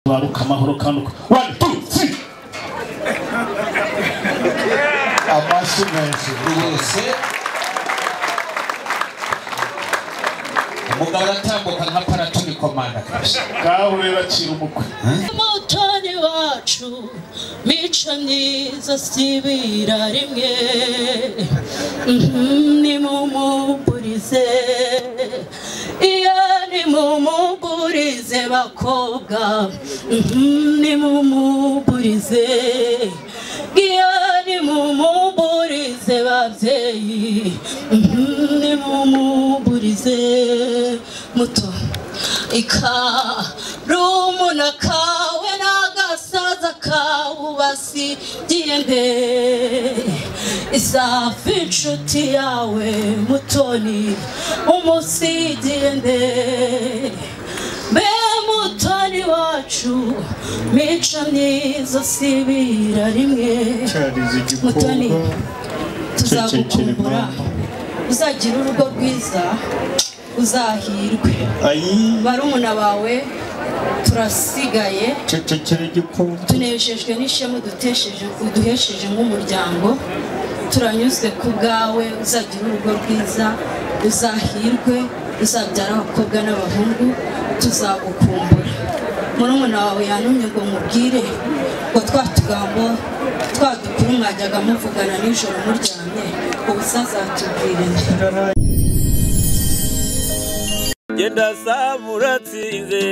baruka amahoro kandi 1 2 3 amashyi menshi rwose umugabo aratambuka nka paratoni komanda kabisa kahurera kira umukwe mutoni wacu mico myiza sibira rimwe ni mumugurize ni mumugurize bakobwa ni mumugurize ni mumugurize babyeyi ni mumugurize muto ikarumuna kawe n'agasaza kawe basigiye nde isafi inshuti yawe mutoni umusigiye nde be mutoni wacu mico myiza sibira rimwe mutoni tuzagukumbura uzagira urugo rwiza uzahirwe barumuna bawe turasigaye tunejejwe n'ishema duhesheje nk'umuryango turanyuzwe ku bwawe uzagira urugo rwiza uzahirwe uzabyara abakobwa n'abahungu tuzagukumbura murumuna wawe yantumye ngo mubwire ngo twatugambo twadukuru mwajyaga muvugana nijoro muryamye ubusazatubwire genda samuratsinze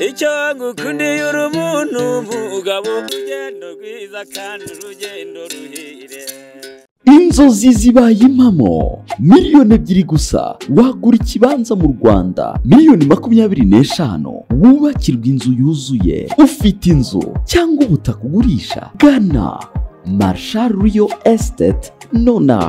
icyo ngukundiye uri umuntu mugabo urugendo rwiza kandi urugendo ruhire inzozi zibaye impamo miliyoni 2 gusa wagura ikibanza mu Rwanda miliyoni 25 wubakirwa inzu yuzuye ufite inzu cyangwa ubutaka ugurisha gana Marshal Real Estate nona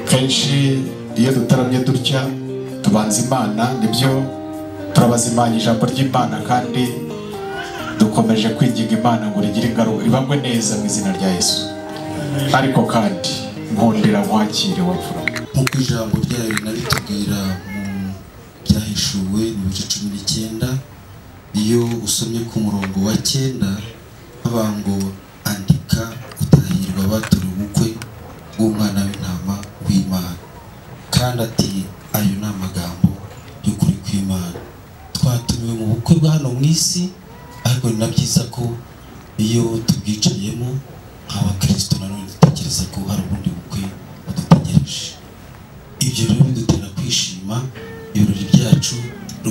kenshi iyo dutaramye dutya tubanza Imana nibyo turabazimanya ijambo ry'Imana kandi dukomeje kwinginga Imana ngo rigire ingaruka ribagwe neza mu izina rya Yesu ariko kandi nkundira mwakire wapfura nk'uko ijambo ryayo rinabitubwira mu byahishuwe mu bice 19 iyo usomye ku murongo wa 9 abango andika utahirwa baturi ubukwe bw'umwana w'intama w'Imana kandi ati ayo ni amagambo y'ukuri kw'Imana twatumiwe mu bukwe bwa hano mu isi ariko ni nabyiza ko iyo tubwicayemo nk'abakristo nanone dutekereza ko hari ubundi bukwe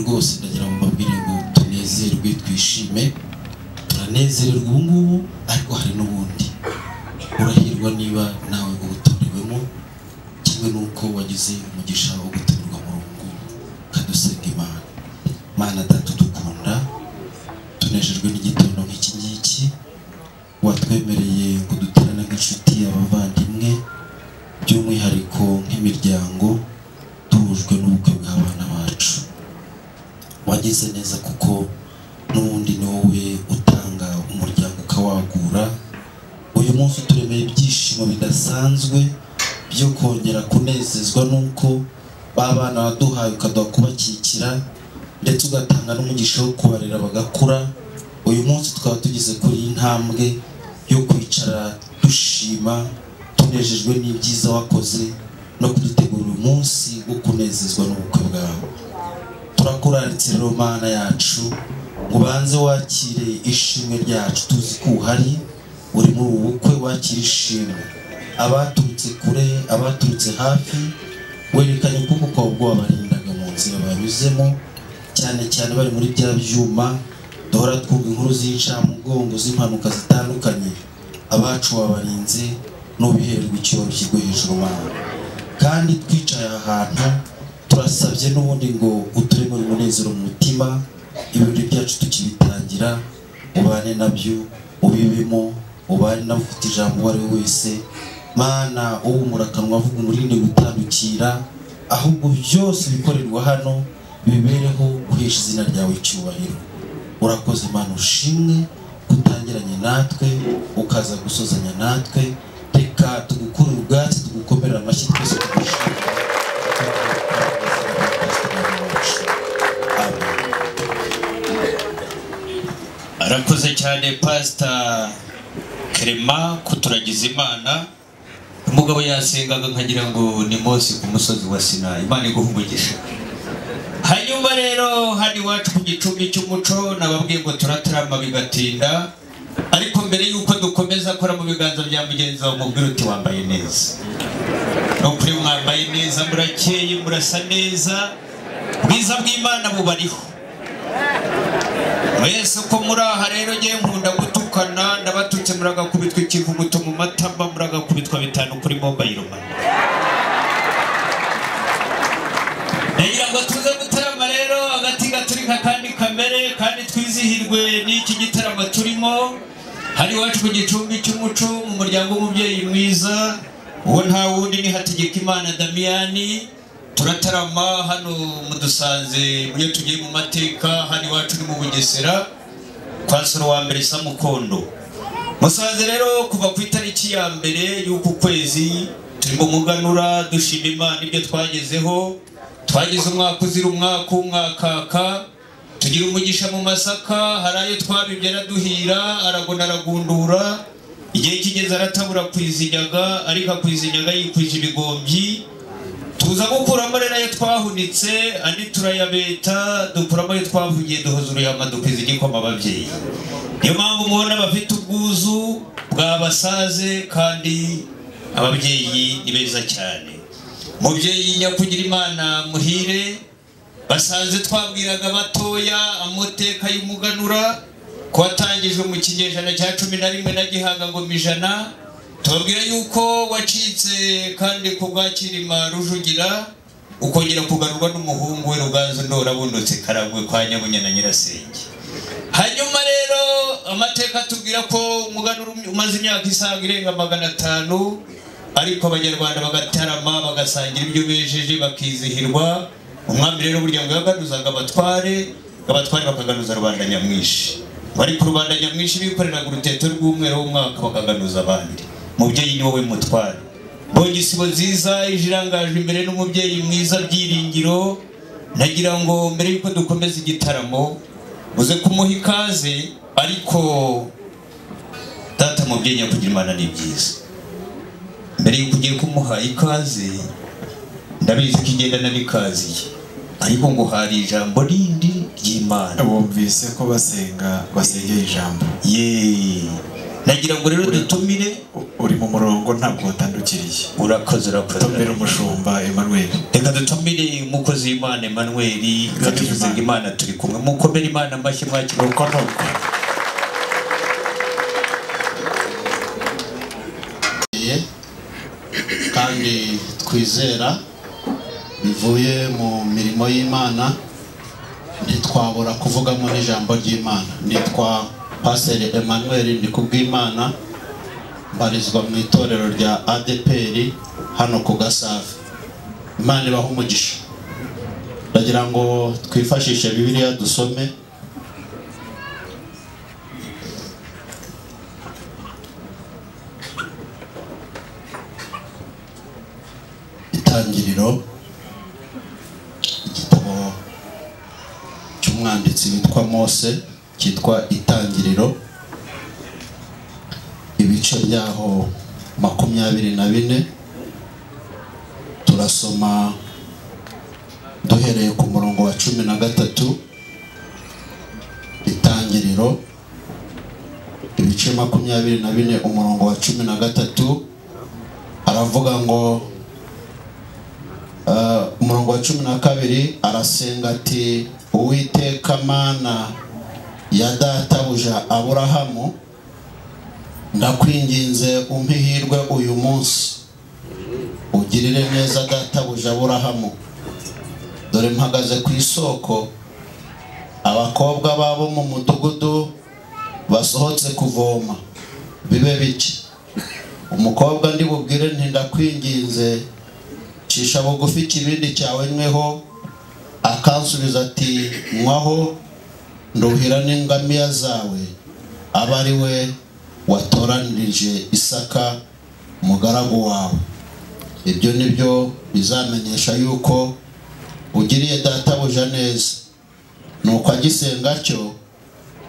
rwose ndagira ngo mbabwire ngo tunezerwe twishime turanezererwa ubu ngubu ariko hari n'ubundi urahirwa niba nawe ubutorewemo kimwe n'uko wagize umugisha wo gutumirwa mu rugo kadusenga Imana. Mana data dukunda tunejejwe n'igitondo nk'iki ngiki watwemereye ngo duterane nk'inshuti abavandimwe by'umwihariko nk'imiryango duhujwe n'ubukwe bw'abana bacu. Wagize neza kuko n'ubundi ni wowe utanga umuryango ukawagura. Uyu munsi turemeye ibyishimo bidasanzwe byo kongera kunezezwa n'uko babana waduhaye ukaduha kubakikira ndetse ugatanga n'umugisha wo kubarera bagakura. Uyu munsi twaba tugeze kuri intambwe yo kwicara dushima tunejejwe n'ibyiza wakoze no kudutegura uyu munsi wo kunezezwa n'ubukwe bwawe. Turakuraritse rero Mana yacu ngo banze wakire ishimwe ryacu tuzi ko uhari uri muri ubu bukwe. Wakire ishimwe abaturutse kure abaturutse hafi, werekanye ukuboko kwawe ubwo wabarindaga mu nzira banyuzemo, cyane cyane bari muri bya byuma duhora twumva inkuru z'incamugongo z'impanuka zitandukanye. Abacu wabarinze n'ubihererwa icyubahiro kigwe hejuru Mana. Kandi twicaye ahantu turasabye n'ubundi ngo uturemure umunezero mu mutima, ibirori byacu tukibitangira ubane nabyo ubibemo, ubane n'abafite ijambo uwo ari we wese Mana. Uwumura akanwa avuga umurinde gutandukira, ahubwo byose bikorerwa hano bibereho guhesha izina ryawe icyubahiro. Urakoze Mana, ushimwe kutangiranye natwe ukaza gusozanya natwe. Reka tugukurire ubwatsi tugukomera amashyi twese tugushimire. Arakoze cyane Pastor Clement kuturagiza Imana. Umugabo yasengaga nkagira ngo ni Mose ku musozi wa Sinayi. Imana iguhumugisha. Hanyuma rero hadi wacu ku gicumbi cy'umuco nababwiye ngo turatarama bigatinda, ariko mbere yuko dukomeza akora mu biganza bya mugenzi wawe mubwira uti wambaye neza. No kuri mwambaye neza, murakeye, murasa neza, bwiza bw'Imana bubariho. Mwese ko muri aha rero ngiye nkunda gutukana, ndabatutse muragakubitwa ikivuguto mu matama, muragakubitwa 5 kuri mobile money. Nagira ngo tuze gutarama rero agati gaturika kandi kamere kandi twizihirwe n'iki gitaramo turimo. Hari wacu ku gicumbi cy'umuco mu muryango w'umubyeyi mwiza, uwo nta wundi ni Hategekimana Damiani. Turatarama hano mudusanze iyo tugiye mu mateka. Hari wacu ni mu Bugesera kwa Soro wa mbere Samukondo. Musanze rero kuva ku itariki ya mbere y'uku kwezi turi mu muganura dushima Imana ibyo twagezeho. Twagize umwaka uzira umwaka tugira umugisha mu masaka. Hari ayo twabibye araduhira aragona aragundura, igihe kigeze aratabura kwizinyaga, ariko kwizinyaga yikwije ibigombyi. Tuza gukuramo rero ayo twahunitse, andi turayabeta, dukuramo ayo twavugiye duhoza uruyama dukwiza igikoma ababyeyi. Niyo mpamvu mubona bafite ubwuzu bw'abasaze kandi ababyeyi ni beza cyane. Mubyeyi nyakugira Imana muhire, basanze twabwiraga batoya amateka y'umuganura ko watangijwe mu kinyejana cya 11 na Gihanga ngo mijana. Tubabwira yuko wacitse kandi kubwakirima Rujugira ukongera kugarurwa n'umuhungu we Ruganzu Ndora bundutse Karagwe kwa Nyabunya na Nyirasenge. Hanyuma rero amateka tubwira ko umuganura umaze imyaka isaga irenga 500, ariko abanyarwanda bagatarama bagasangira ibyo bejeje bakizihirwa. Umwami rero burya ngo yaganuzaga abatware bakaganuza rubanda nyamwinshi. Bari ku rubanda nyamwinshi bikoreraga uruteto rw'umwero w'umwaka bakaganuza abandi. Mubyeyi ni wowe mutware. Bonye isibo nziza ijirangajwe imbere n'umubyeyi mwiza Byiringiro. Nagira ngo mbere yuko dukomeza igitaramo uze kumuha ikaze, ariko data mubyeyi nyakugira Imana ni byiza. Mbere yuko ugiye kumuha ikaze ndabizi ko igendana n'ikazi, ariko ngo hari ijambo rindi ry'Imana. Bumvise ko basengeye ijambo. nagira ngo rero dutumire uri mu murongo ntabwo watandukiriye. urakoze tumira umushumba Emmanuel. reka dutumire umukozi w'Imana Emmanuel katuvuze Imana turi kumwe mukomere Imana amashyi mwakira uko nuko. kandi twizera bivuye mu mirimo y'Imana ntitwabura kuvugamo n'ijambo ry'Imana. Nitwa Pastor Emmanuel Ndikubwimana, mbarizwa mu itorero rya ADPR hano ku Gasave. Imana ibaha umugisha. Ndagira ngo twifashishe Bibiliya dusome Itangiriro, igitabo cy'umwanditsi witwa Mose cyitwa Itangiriro, ibice byaho 24. Turasoma duhereye ku murongo wa 13. Itangiriro ibice 24 umurongo wa 13 aravuga ngo umurongo wa 12 arasenga ati Uwiteka Mana ya databuja Aburahamu, ndakwinginze umpihirwe uyu munsi, ugirire neza databuja Aburahamu, dore mpagaze ku isoko, abakobwa babo mu mudugudu basohotse kuvoma, bibe biki. Umukobwa ndi bubwire nti ndakwinginze cisha bugufi ikibindi cyawe nyweho, akansubiza ati nywaho, nduhira n'ingamiya zawe, aba ari we watoranirije Isaka umugaragu wawe. Ibyo nibyo bizamenyesha yuko ugiriye databuja neza. Nuko agisenga cyo,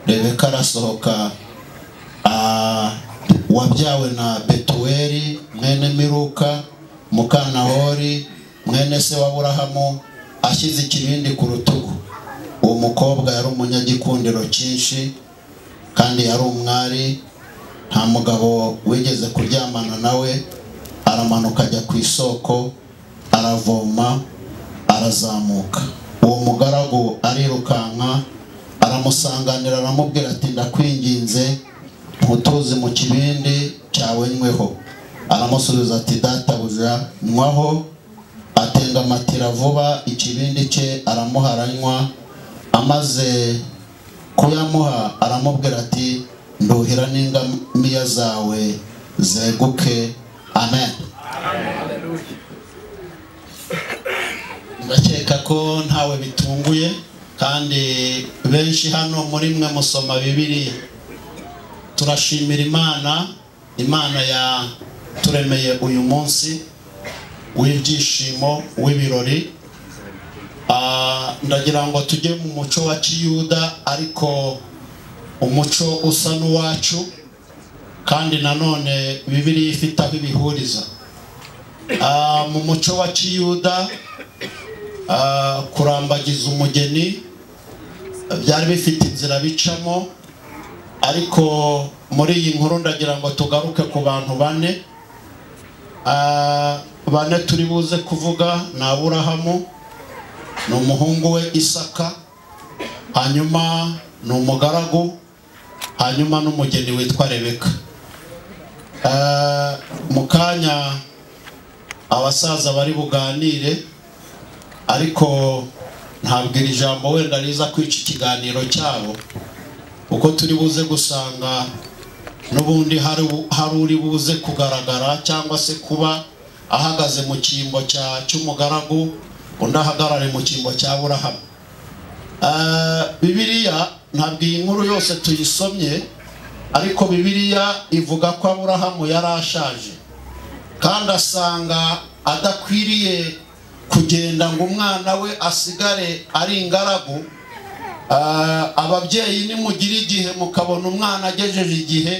Rebeka arasohoka, wabyawe na Betuweli mwene Miruka muka Nahori mwene se wa Aburahamu, ashyize ikibindi ku rutugu. Uwo mukobwa yari umunyagikundiro cyinshi kandi yari umwari, nta mugabo wigeze kuryamana nawe. Aramanuka ajya ku isoko, aravoma, arazamuka. Uwo mugaragu arirukanka, aramusanganira, aramubwira ati ndakwinginze ntutuze mu kibindi cyawe nyweho. Aramusubiza ati databuja nywaho. Atengamatira vuba ikibindi cye, aramuha aranywa. Amaze kuyamuha aramubwira ati nduhira n'ingamiya zawe zeguke. Amen. Ndakeka ko ntawe bitunguye kandi benshi hano muri mwe musoma Bibiliya. Turashimira Imana, Imana ya turemeye uyu munsi w'ibyishimo w'ibirori. Ndagira ngo tujye mu muco wa Kiyuda, ariko umuco usa n'uwacu, kandi nanone Bibiliya ifite aho ibihuriza. Mu muco wa Kiyuda kurambagiza umugeni byari bifite inzira bicamo, ariko muri iyi nkuru ndagira ngo tugaruke ku bantu bane. Bane turi buze kuvuga ni Aburahamu, ni umuhungu we Isaka, hanyuma ni umugaragu, hanyuma n'umugeni witwa Rebeka. Mu kanya abasaza bari buganire, ariko ntabwo iri jambo wenda riza kwica ikiganiro cyabo, uko turi buze gusanga n'ubundi hari uri buze kugaragara cyangwa se kuba ahagaze mu cyimbo cy'umugaragu, undi ahagarare mu cyimbo cya Aburahamu. Bibiliya ntabwo iyi nkuru yose tuyisomye, ariko Bibiliya ivuga ko Aburahamu yari ashaje kandi asanga adakwiriye kugenda ngo umwana we asigare ari ingaragu. Ababyeyi nimugire igihe mukabona umwana agejeje igihe,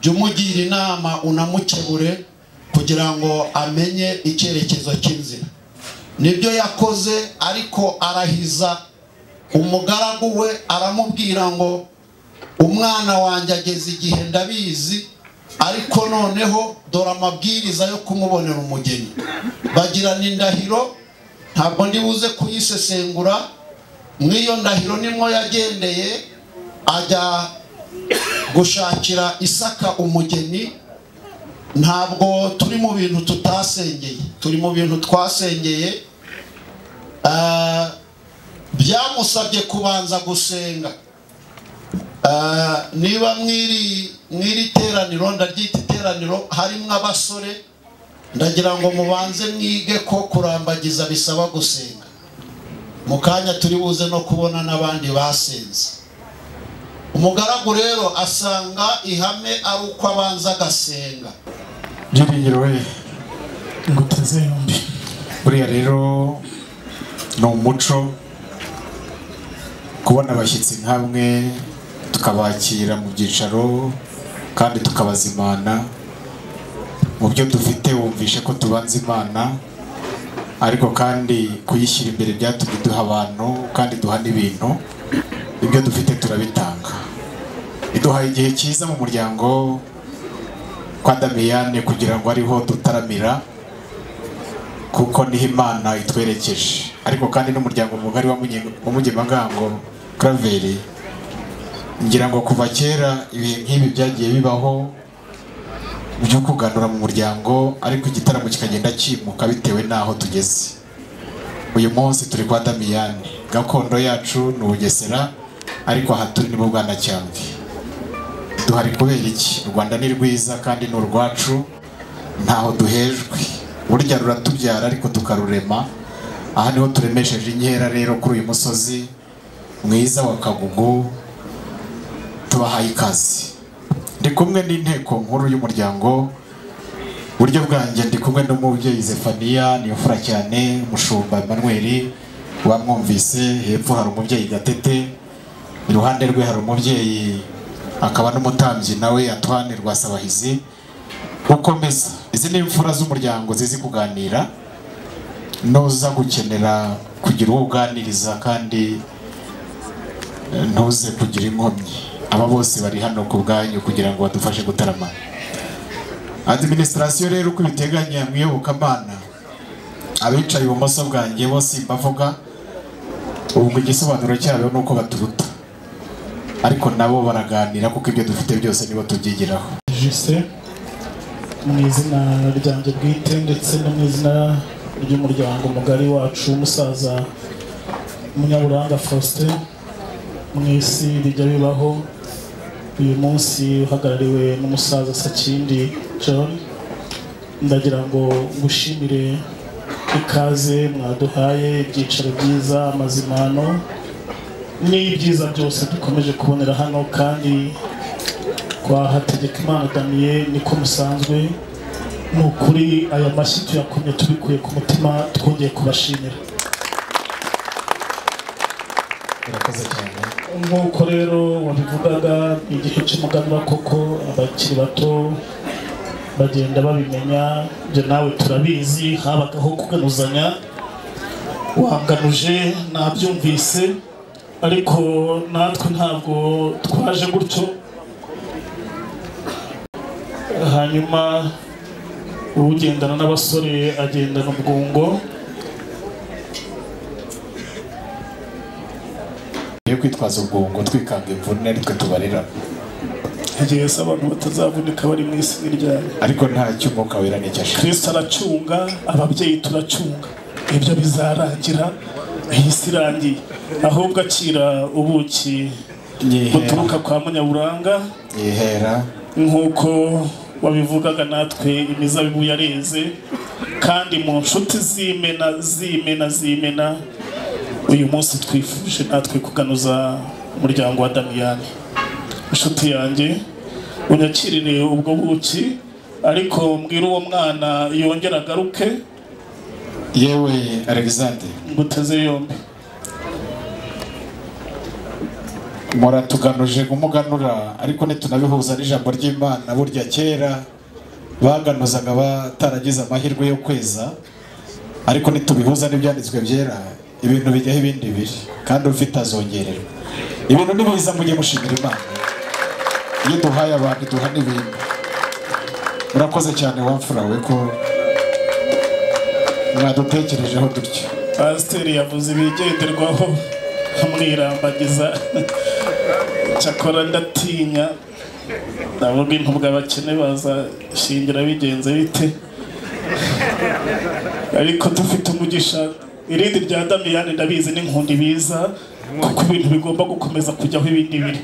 jya umugira inama unamukebure kugira ngo amenye icyerekezo cy'inzira. Nibyo yakoze, ariko arahiza umugaragu we, aramubwira ngo umwana wanjye ageze igihe ndabizi, ariko noneho dore amabwiriza yo kumubonera umugeni. Bagirana indahiro, ntabwo ndi buze kuyisesengura. Mw'iyo ndahiro nimwo yagendeye ajya gushakira Isaka umugeni. Ntabwo turi mu bintu tutasengeye, turi mu bintu twasengeye. Byamusabye kubanza gusenga. Niba mwiri teraniro, ndaryita iteraniro, harimo abasore, ndagira ngo mubanze mwige ko kurambagiza bisaba gusenga. Mu kanya turi buze no kubona n'abandi basenze. Umugaragu rero asanga ihame ari uko abanza agasenga. Byiringiro we nguteze yombi. Buriya rero ni umuco kubona abashyitsi nkamwe tukabakira mu byicaro kandi tukabazimana. Mu byo dufite wumvishe ko tubanza Imana, ariko kandi kuyishyira imbere byatumye duha abantu kandi duha n'ibintu. Ibyo dufite turabitanga. Iduhaye igihe cyiza mu muryango kwa Damiyane kugira ngo ariho dutaramira, kuko niho Imana itwerekeje. Ariko kandi n'umuryango mugari wa Mugemangango Claver, ngira ngo kuva kera ibihe nk'ibi byagiye bibaho byo kuganura mu muryango, ariko igitaramo kikagenda kimuka bitewe n'aho tugeze. Uyu munsi turi kwa Damiyane, gakondo yacu ni Bugesera, ariko aha turi ni mu Bwanacyambwe. Duhari kubera iki? U Rwanda ni rwiza kandi ni urwacu, ntaho duhejwe. Burya ruratubyara ariko tukarurema. Aha niho turemesheje inkera rero kuri uyu musozi mwiza wa Kagugu. Tubahaye ikaze. Ndi kumwe n'inteko nkuru y'umuryango. Buryo bwanjye ndi kumwe n'umubyeyi Zefania Niyofura cyane, Mushumba Emmanuel wamwumvise. Hepfo hari umubyeyi Gatete, iruhande rwe hari umubyeyi akaba n'umutambyi nawe Antoine Rwasabahizi. Ukomeza, izi ni imfura z'umuryango zizi kuganira, noza gukenera kugira uwo uganiriza kandi ntuze kugira inkomyi. Aba bose bari hano ku bwanyu kugira ngo badufashe gutarama. Administration rero uko ibiteganya mwiyobokamana, abicaye ibumoso bwanjye bose mbavuga, ubwo igisobanuro cyabo nuko baturuta, ariko nabo baraganira kuko ibyo dufite byose nibo tubyigiraho. Jise mu izina ryanjye bwite ndetse no mu izina ry'umuryango mugari wacu umusaza Munyaburanga Faustin, mu isi bijya bibaho. Uyu munsi uhagarariwe n'umusaza Sakindi John, ndagira ngo ngushimire ikaze mwaduhaye, ibyicaro byiza, amazimano n'ibyiza byose dukomeje kubonera hano. Kandi kwa Hategekimana Damien niko musanzwe, ni ukuri aya mashyi tuyakomye tubikuye ku mutima, twongeye kubashimira. Urakoze cyane. Nk'uko rero wabivugaga, igihe cy'umuganura koko abakiri bato bagenda babimenya. Ibyo nawe turabizi, habagaho kuganuzanya, wanganuje nabyumvise, ariko natwe ntabwo twaje gutyo. Hanyuma ugendana n'abasore agendana ubwungo. Iyo kwitwaza ubwungo twikanga imvune aritwe tubarira. Igihe se abantu batazavunika bari mu isi n'iryari, ariko nta cy'umwuka wera n'icyasha. Kristo aracunga, ababyeyi turacunga. Ibyo bizarangira, iyi si irangiye. Ahubwo akira ubuki buturuka kwa Munyaburanga, yihera nk'uko wabivugaga. Natwe imizabibu yareze, kandi mu nshuti zimena uyu munsi twifuje natwe kuganuza umuryango wa Damiyane. Inshuti yanjye, unyakirire ubwo buki, ariko mbwira uwo mwana yongera agaruke. Yewe Alexander, nguteze yombi. Muratuganuje kumuganura, ariko nitunabihuza n'ijambo ry'Imana. Burya kera baganuzaga bataragize amahirwe yo kweza, ariko nitubihuza n'ibyanditswe byera, ibintu bijyaho ibindi biri, kandi ufite azongererwa. Ibintu nibiza mujye mushimira Imana. iyo duhaye abantu duha n'ibintu. Urakoze cyane wamfura we ko mwadutekerejeho dutyo. Pasiteri yavuze ibigenderwaho amwirambagiza cyakora ndatinya ndavuga intubwa abakene bazashingira bigenze bite, ariko dufite umugisha. Irindi rya Damiyani ndabizi n'inkundi biza kuko ibintu bigomba gukomeza kujyaho ibindi biri.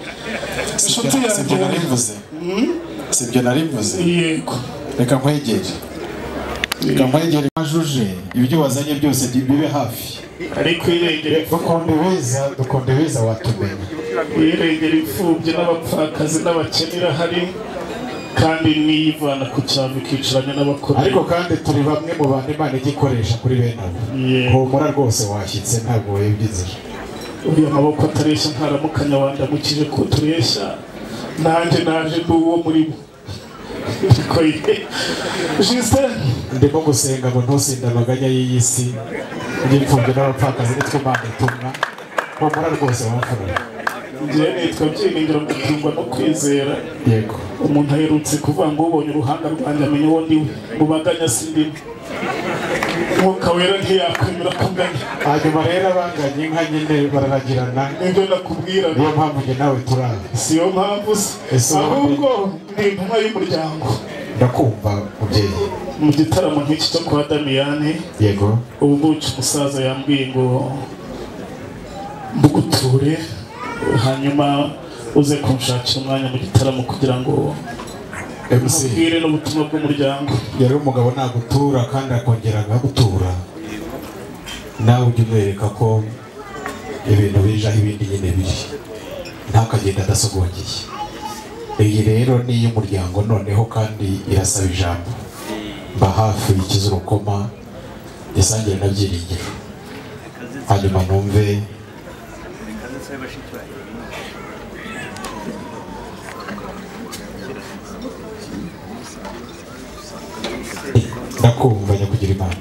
Inshuti yanjye narivuze sibyo narivuze. Yego reka nkwegere majuje ibyo wazanye byose bibe hafi, ariko irengere dukonde beza watumenya. Irengere imfubyi n'abapfakazi n'abakenera hari kandi niyivana ku cyaro ikicaranya n'abakora. Ariko kandi turi bamwe mu bantu Imana igikoresha kuri bene abo. Humura rwose washyitse ntabwo webye inzira. Uriya maboko atareshya ntaramukanya wandamukije ko tureshya nanjye naje ndi uwo muri bo. Ndimo gusenga ngo ntusinde amaganya y'iyi si n'imfubyi n'abapfakazi nitwe Imana itumwa. Humura rwose wamfura. Njyewe nitwa Byiringiro Gutungwa no Kwizera. Yego. Umuntu aherutse kuvuga ngo ubonye uruhanga rwanjye amenya uwo ndiwe. Mu baganya sindimo. Mwuka Wera ntiyakwemera kunganya. Hanyuma rero abanganye inka nyine bararagirana. Nibyo nakubwira. Niyo mpamvu njye nawe turazi. Siyo mpamvu se. Ahubwo ni intumwa y'umuryango. Ndakumva mubyeyi. Mu gitaramo nk'iki cyo kwa Damiyani. Yego. Ubu ngubu umusaza yambwiye ngo mbuguture hanyuma uze kunshakira umwanya mu gitaramo kugira ngo mubwire n'ubutumwa bw'umuryango. Yari umugabo nagutura kandi akongera agagutura, nawe ujye umwereka ko ibintu bijaho ibindi nyine biri, ntakagenda adasogongeye. Iyi rero ni iy'umuryango noneho kandi irasaba ijambo. Mba hafi ikiza urukoma isangire na Byiringiro, hanyuma numve ndakumva nyakugira Imana.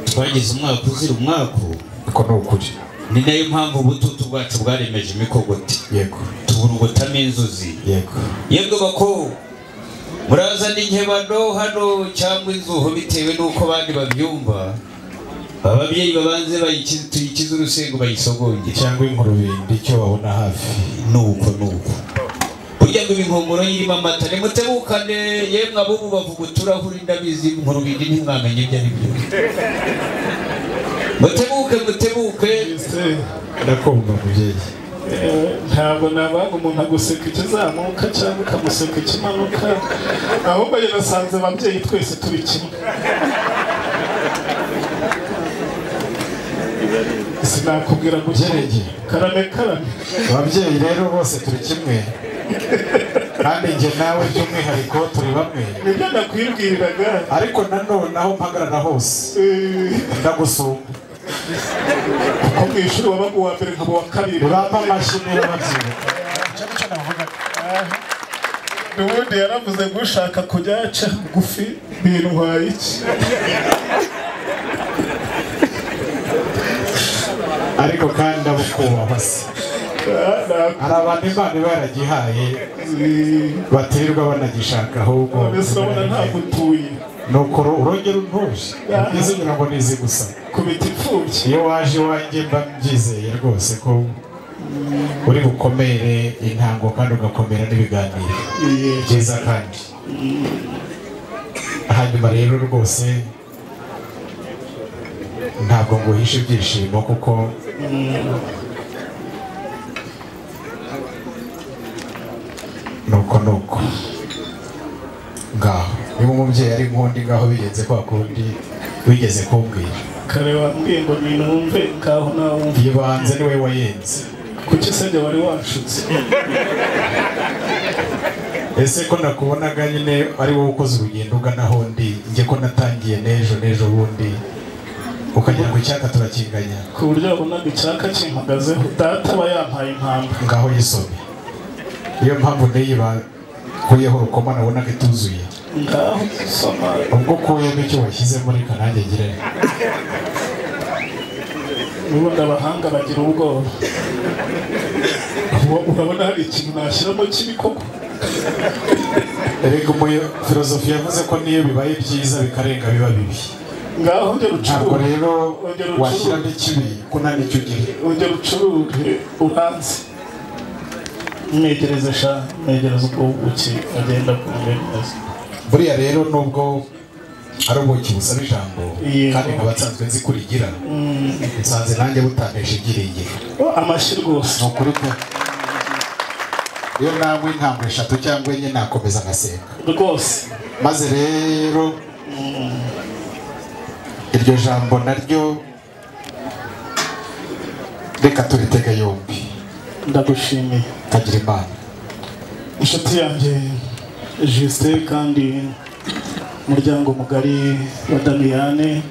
Twagize umwaka uzira umwaka, uko ni ukuri. Ni nayo mpamvu ubututu bwacu bwaremeje imikogoti. Yego. Tuburugutamo inzuzi. Yego. Yebwe bako murazana inkebano hano cyangwa inzuho bitewe n'uko abandi babyumva. Ababyeyi babanze tuyikize urusego bayisogonge cyangwa inkurubindi icyo babona hafi. Nuko burya ngo ibinkomoro yirimo amata nimutebukane yemwe abo bavuga uturahuri ndabizi inkurubindi ntimwamenye ibyo ari byo. Mutebuke ndakumva mubyeyi. Ntabwo nabanga umuntu aguseka ikizamuka cyangwa ukamuseka ikimanuka, ahubwo njye nasanze ababyeyi twese turi kimwe. Sinakubwira ngo karame. Ababyeyi rero bose turi kimwe kandi njye nawe by'umwihariko turi bamwe. Nibyo nakwibwiriraga, ariko nanone aho mpagarara hose ndagusumba kuko mu ishuri wabaga uwa mbere nkaba uwa kabiri. Uramba amashyi niba babyibuka. N'ubundi yaravuze ngo ushaka kujya aca bugufi bintwaye iki. Ariko kandi abo kubahwa se, hari abantu Imana iba yaragihaye batirirwa banagishaka, ahubwo urabona ntabwo utuye nuko urongera untuje ntizigira ngo nizi gusa kubita imfubyi. Iyo waje iwanjye mba mbyizeye rwose ko uri bukomere intango kandi ugakomera n'ibiganiro byiza kandi. Hanyuma rero rwose ntabwo nguhisha ibyishimo kuko nuko ngaho niba umubyeyi ari nkundi ngaho bigenze kwa kundi wigeze kumbwira. Kare wambwiye ngo ninumve ngaho nawe yibanze niwe wayenze. Kuki se wari wanshutse? Ese ko nakubonaga nyine ari wowe ukoze urugendo ugana aho ndi, njye ko natangiye n'ejo bundi ukagira ngo icyaka turakinganya ku buryo wabonaga icyaka kimpagazeho. Data aba yampaye impamvu. Ngaho yisome. Iyo mpamvu niyiba kuyeho urukoma nabonaga ituzuye. Ngaho soma. Ubwo kuyemo icyo washyizemo reka nanjye ngire. Ubundi abahanga bagira ubwoba. Urabona hari ikintu nashyiramo kibi koko? Erega filozofi yavuze ko niyo bibaye byiza bikarenga biba bibi. Ngaho ongera Ntabwo ucurure. rero washyiramo ikibi ko nta n'icyo ugira. Ongera ucurure uranze. Mwegereze sha, mwegereze ubwo buki agenda kumwe neza. Buriya rero nubwo ari ubuki busaba ijambo kandi nkaba nsanzwe nzi kurigira, nsanze nanjye butanesha ibyiringiro. Amashyi rwose. Ni ukuri ko iyo nanywa intambwe 3 cyangwa 4 nakomeza ngasenga rwose. Maze rero iryo jambo naryo reka turitege yombi. Ndagushimiye. Kagira Imana. Inshuti yanjye Justin kandi umuryango mugari wa Damiyane,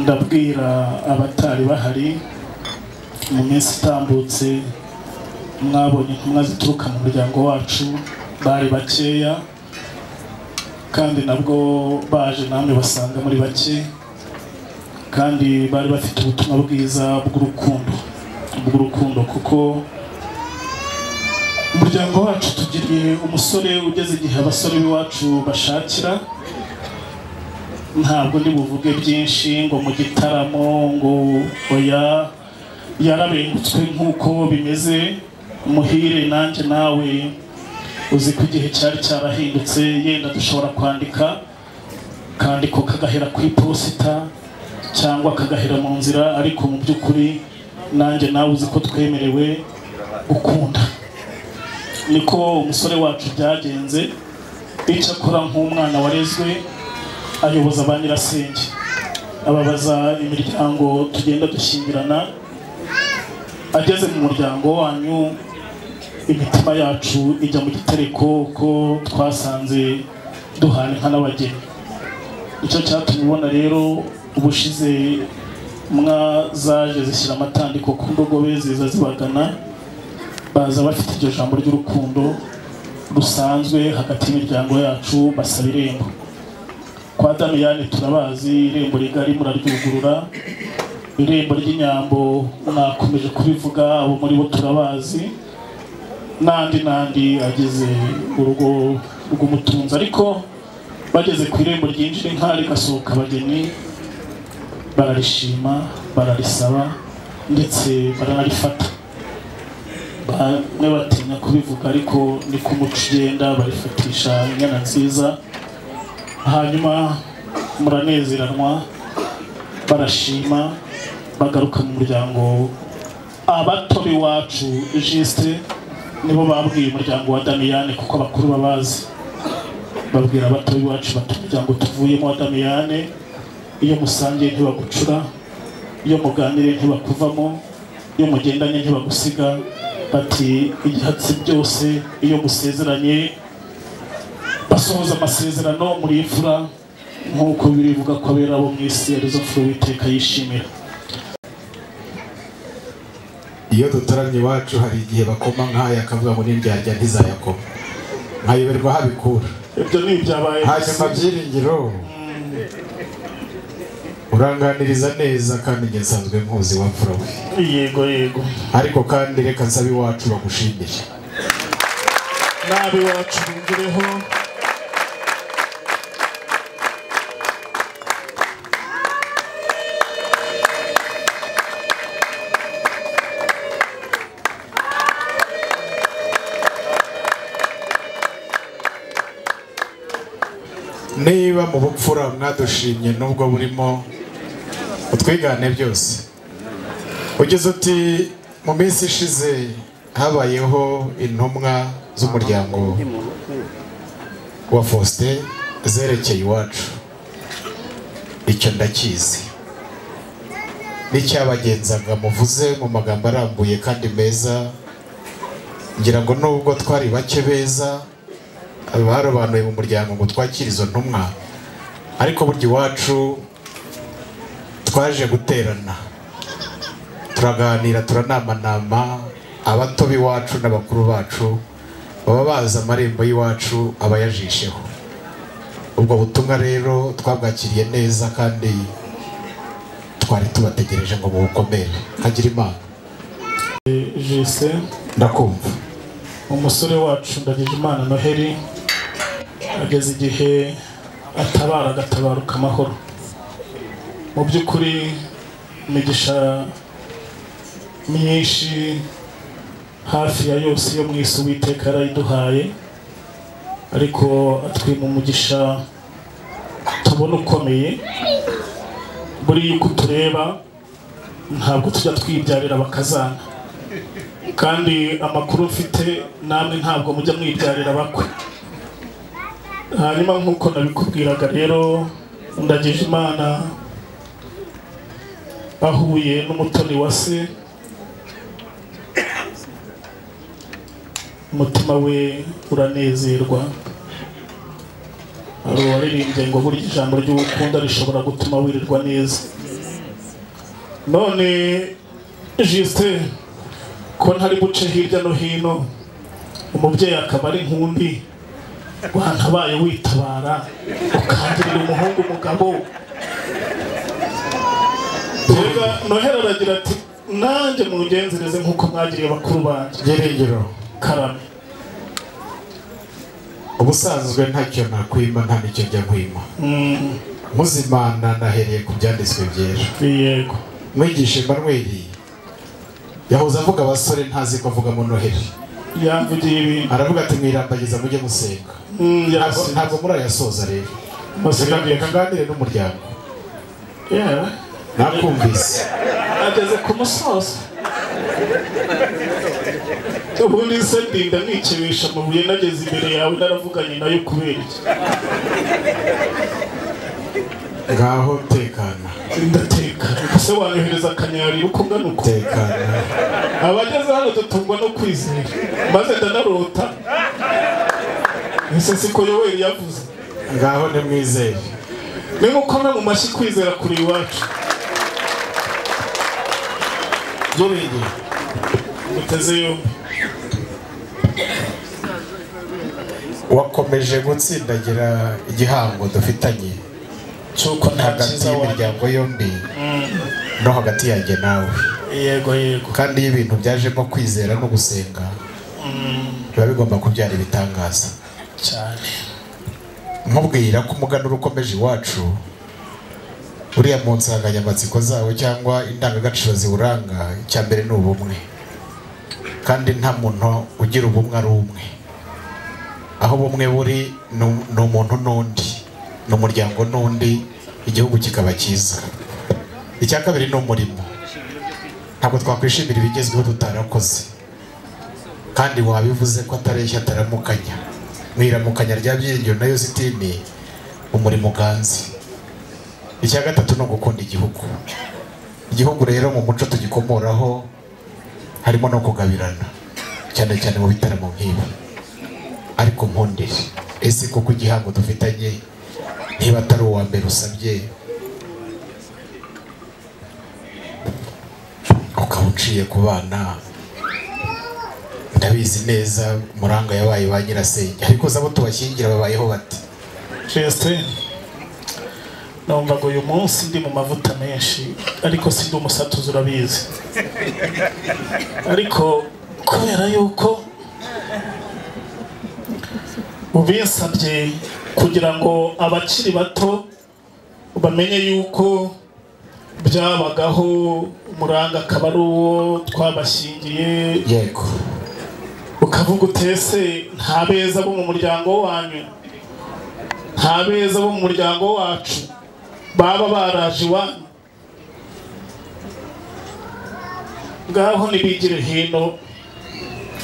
ndabwira abatari bahari mu minsi itambutse mwabonye intumwa zituruka mu muryango wacu bari bakeya, kandi nabwo baje namwe basanga muri bake, kandi bari bafite ubutumwa bwiza bw'urukundo kuko umuryango wacu tugiriye umusore ugeze igihe abasore b'iwacu bashakira. Ntabwo ndi buvuge byinshi ngo mu gitaramo ngo oya, yarabengutswe nk'uko bimeze. Muhire nanjye nawe uzi ko igihe cyari cyarahindutse, yenda dushobora kwandika kandiko kagahera ku iposita cyangwa kagahera mu nzira, ariko mu by'ukuri nanjye nawe uzi ko twemerewe gukunda. Niko umusore wacu byagenze. Icyo akora nk'umwana warezwe, ayoboza ba nyirasenge, ababaza imiryango tugenda dushyingirana. Ageze mu muryango wanyu, imitima yacu ijya mu gitereko ko twasanze duhana inka n'abageni. Icyo cyatumye ubona rero ubushize mwazaje zishyira amatandiko ku ndogobe ziza zibagana, baza bafite iryo jambo ry'urukundo rusanzwe hagati y'imiryango yacu, basaba irembo. Kwa Damiyane turabazi, irembo rigari muraryugurura. Irembo ry'inyambo mwakomeje kubivuga, abo muri bo turabazi. Nandi ageze urugo rw'umutunzi, ariko bageze ku irembo ryinjira inka rigasohoka abageni, bararishima, bararisaba, ndetse baranarifata. Bamwe batinya kubivuga, ariko ni ku muco ugenda, barifatisha inyana nziza. Hanyuma muranezeranwa, barashima, bagaruka mu muryango. Abato b'iwacu Justin nibo babwiye umuryango wa Damiyane, kuko abakuru babazi. Babwira abato b'iwacu bati umuryango tuvuyemo wa Damiyane, iyo musangiye ntibagucura, iyo muganire ntibakuvamo, iyo mugendanye ntibagusiga. Bati igihatsi byose iyo musezeranye basohoza amasezerano muri imfura, nk'uko birivuga ko abera bo mu isi arizo mfura Uwiteka yishimira. Iyo dutaramye iwacu hari igihe bakoma nk'aya akavuga ngo n'indyarya ntizayakoma, nkayoberwa habikura. Ibyo ni ibyabaye. Hanyuma Byiringiro uranganiriza neza, kandi njye nsanzwe nkuzi wapfura we. Yego. Ariko kandi reka nsabe iwacu bagushimire. Nabi iwacu bingireho. Niba mu bupfura mwadushimye nubwo burimo utwigane byose, ugeze uti mu minsi ishize habayeho intumwa z'umuryango wa Faustin zerekeye iwacu. Icyo ndakizi, n'icyabagenzaga muvuze mu magambo arambuye kandi meza. Ngira ngo nubwo twari bake beza barobanuye mu muryango ngo twakire izo ntumwa, ariko burya iwacu twaje guterana, turaganira, turanamanama. Abato b'iwacu n'abakuru bacu baba bazi amarembo y'iwacu abayajisheho. Ubwo butumwa rero twabwakiriye neza, kandi twari tubategereje ngo mubukomere. Kagira Imana. Justin ndakumva. umusore wacu Ndagijimana Noheli ageze igihe atabara agatabaruka amahoro. Mu by'ukuri imigisha myinshi hafi ya yose yo mu isi Uwiteka yarayiduhaye, ariko atwima umugisha tubona ukomeye. Buri yuko tureba ntabwo tujya twibyarira bakazana, kandi amakuru mfite namwe ntabwo mujya mwibyarira bakwe. Hanyuma nk'uko nabikubwiraga rero, Ndagijimana ahuye n'umutoni wa se, umutima we uranezerwa. Hari uwaririmbye ngo burya ijambo ry'urukundo rishobora gutuma wirirwa neza. None Justin, ko ntari buce hirya no hino, umubyeyi akaba ari nkundi, wantabaye witabara ukangirira umuhungu umugabo. Noheli aragira ati nanjye mungenzereze nk'uko mwagiriye bakuru banjye. Gerengero Karame, ubusanzwe ntacyo nakwima nta nicyo njya nkwima. Muzimana nahereye ku byanditswe byera. Yego. Mwigisha Emmanuel yahoze avuga abasore ntazi ko avuga mu Noheli. Yamvugiye ibintu. Aravuga ati mwirambagiza mujye musenga. Ntabwo murayasoza rero. Reka nganire n'umuryango. Nakumvise. Ageze ku musozo. Ubundi se ndinda nikibisha amabuye nageze imbere yawe naravuganye nayo kubera iki? Ngaho tekana. Ndatekana. Se wanyohereza akanyarira uko ngana uko? Tekana. Abageze hano dutungwa no kwizera, maze ndanarota. Ese siko Yoweri yavuze? Ngaho ni mwizere. Nimukome mu mashyi kwizera kuri iwacu. Gerenge muteze yombi. Wakomeje gutsindagira igihango dufitanye cyuko hagati y'imiryango yombi no hagati yanjye nawe. Yego yego. Kandi ibintu byajemo kwizera no gusenga biba bigomba kubyara ibitangaza cyane. Nkubwira ko umuganura ukomeje iwacu uriya mu nsanganyamatsiko zawo cyangwa indangagaciro ziwuranga, icya mbere ni ubumwe, kandi nta muntu ugira ubumwe ari umwe. Aho ubumwe buri ni umuntu n'undi, ni umuryango n'undi, igihugu kikaba cyiza. Icya kabiri ni umurimo. Ntabwo twakwishimira ibigezweho tutarakoze, kandi wabivuze ko atareshya ataramukanya. Mwiramukanya rya Byiringiro na Yositini umurimo uganze. Icya gatatu ni ugukunda igihugu. Igihugu rero mu muco tugikomoraho harimo no kugabirana, cyane cyane mu bitaramo nk'ibi. Ariko mpondere, ese koko igihango dufitanye niba atari uwa mbere usabye ukaba uciye ku bana, ndabizi neza Muranga yabaye ba nyirasenge, ariko zabo tubashyingira babayeho bate? Justin, numvaga uyu munsi ndi mu mavuta menshi, ariko si ndi umusatuzi urabizi. Ariko kubera yuko ubinsabye kugira ngo abakiri bato bamenye yuko byabagaho, Muranga akaba ari uwo twabashyingiye. Yego. Ukavuga utese nta beza bo mu muryango wanyu, nta beza bo mu muryango wacu baba baraje iwanyu. Ngaho nibigire hino,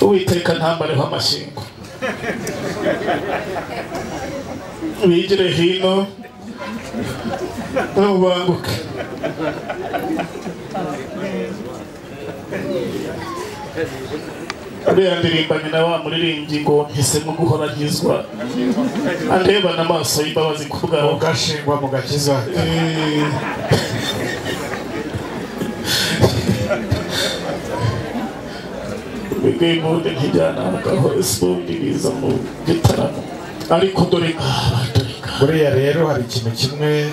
Uwiteka ntambareho amashingo. Bigire hino ubanguke. Uriya ndirimbanye na wa muririmbyi ngo mpisemo guhora nkizwa, andebana amaso y'imbabazi ku bwawe, ugashingwa mu gakiza. Bigemude nkijyana agaho isbundi biza mu gitaramo, ariko dore buriya rero hari ikintu kimwe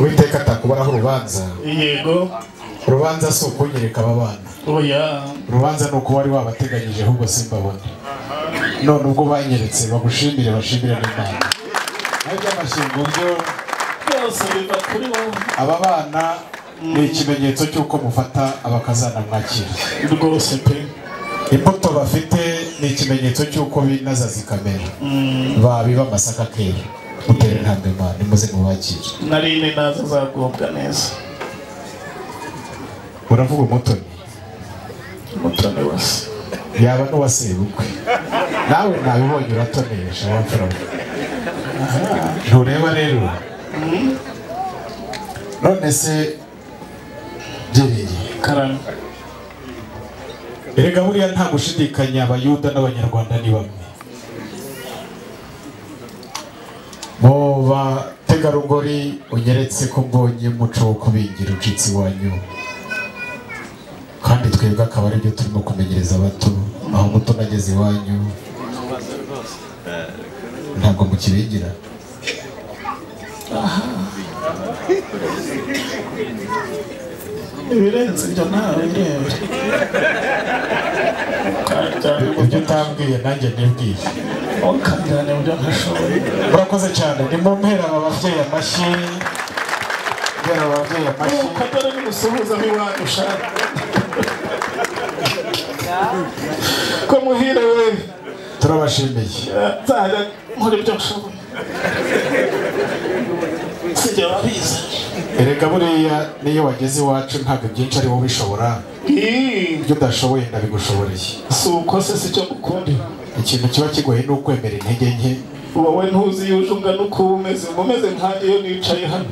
Uwiteka atakubaraho urubanza. Yego. Urubanza si ukunyereka aba bana. Oya. Urubanza ni uko wari wabateganyije ahubwo simbabone. none ubwo banyeretse bagushimire bashimire n'Imana nabyo amashyingo byo byose biva kuri wowe aba bana ni ikimenyetso cy'uko mufata abakazana mwakira rwose pe imbuto bafite ni ikimenyetso cy'uko binaza zikamera babiba amasaka kera mutere intambwe Imana nimuze mubakire narine naza zagubwa neza uravuga umutoni wose yaba n'uwasebukwe nawe nabibonye uratonesha wapfura ntureba rero none se byiringiye karame erega buriya nta gushidikanya abayuda n'abanyarwanda ni bamwe mu bategarugori unyeretse ko mbonye umuco wo kubingira ucitse iwanyu kandi twebwe akaba aribyo turimo kumenyereza abato aho muto nageze iwanyu ntabwo mukibigira ibirenze ibyo nawe ndebe ibyo utambwiye nanjye nibwiye ukajyana ibyo ntashoboye urakoze cyane ni mu mpera aba babyeyi amashyi mpera aba babyeyi amashyi ukadore n'umusuhuza w'iwanyu ushaka ko muhire we turabashimiye nzajya nkora ibyo nshoboye sijya babizi erega buriya niyo wageze iwacu ntabwo byinshi ari wowe ubishobora ibyo udashoboye ndabigushoboreye si uko se si cyo gukundira ikintu kiba kigoye ni ukwemera intege nke wowe ntuzi yuje ungana uko umeze umeze nkanjye iyo nicaye hano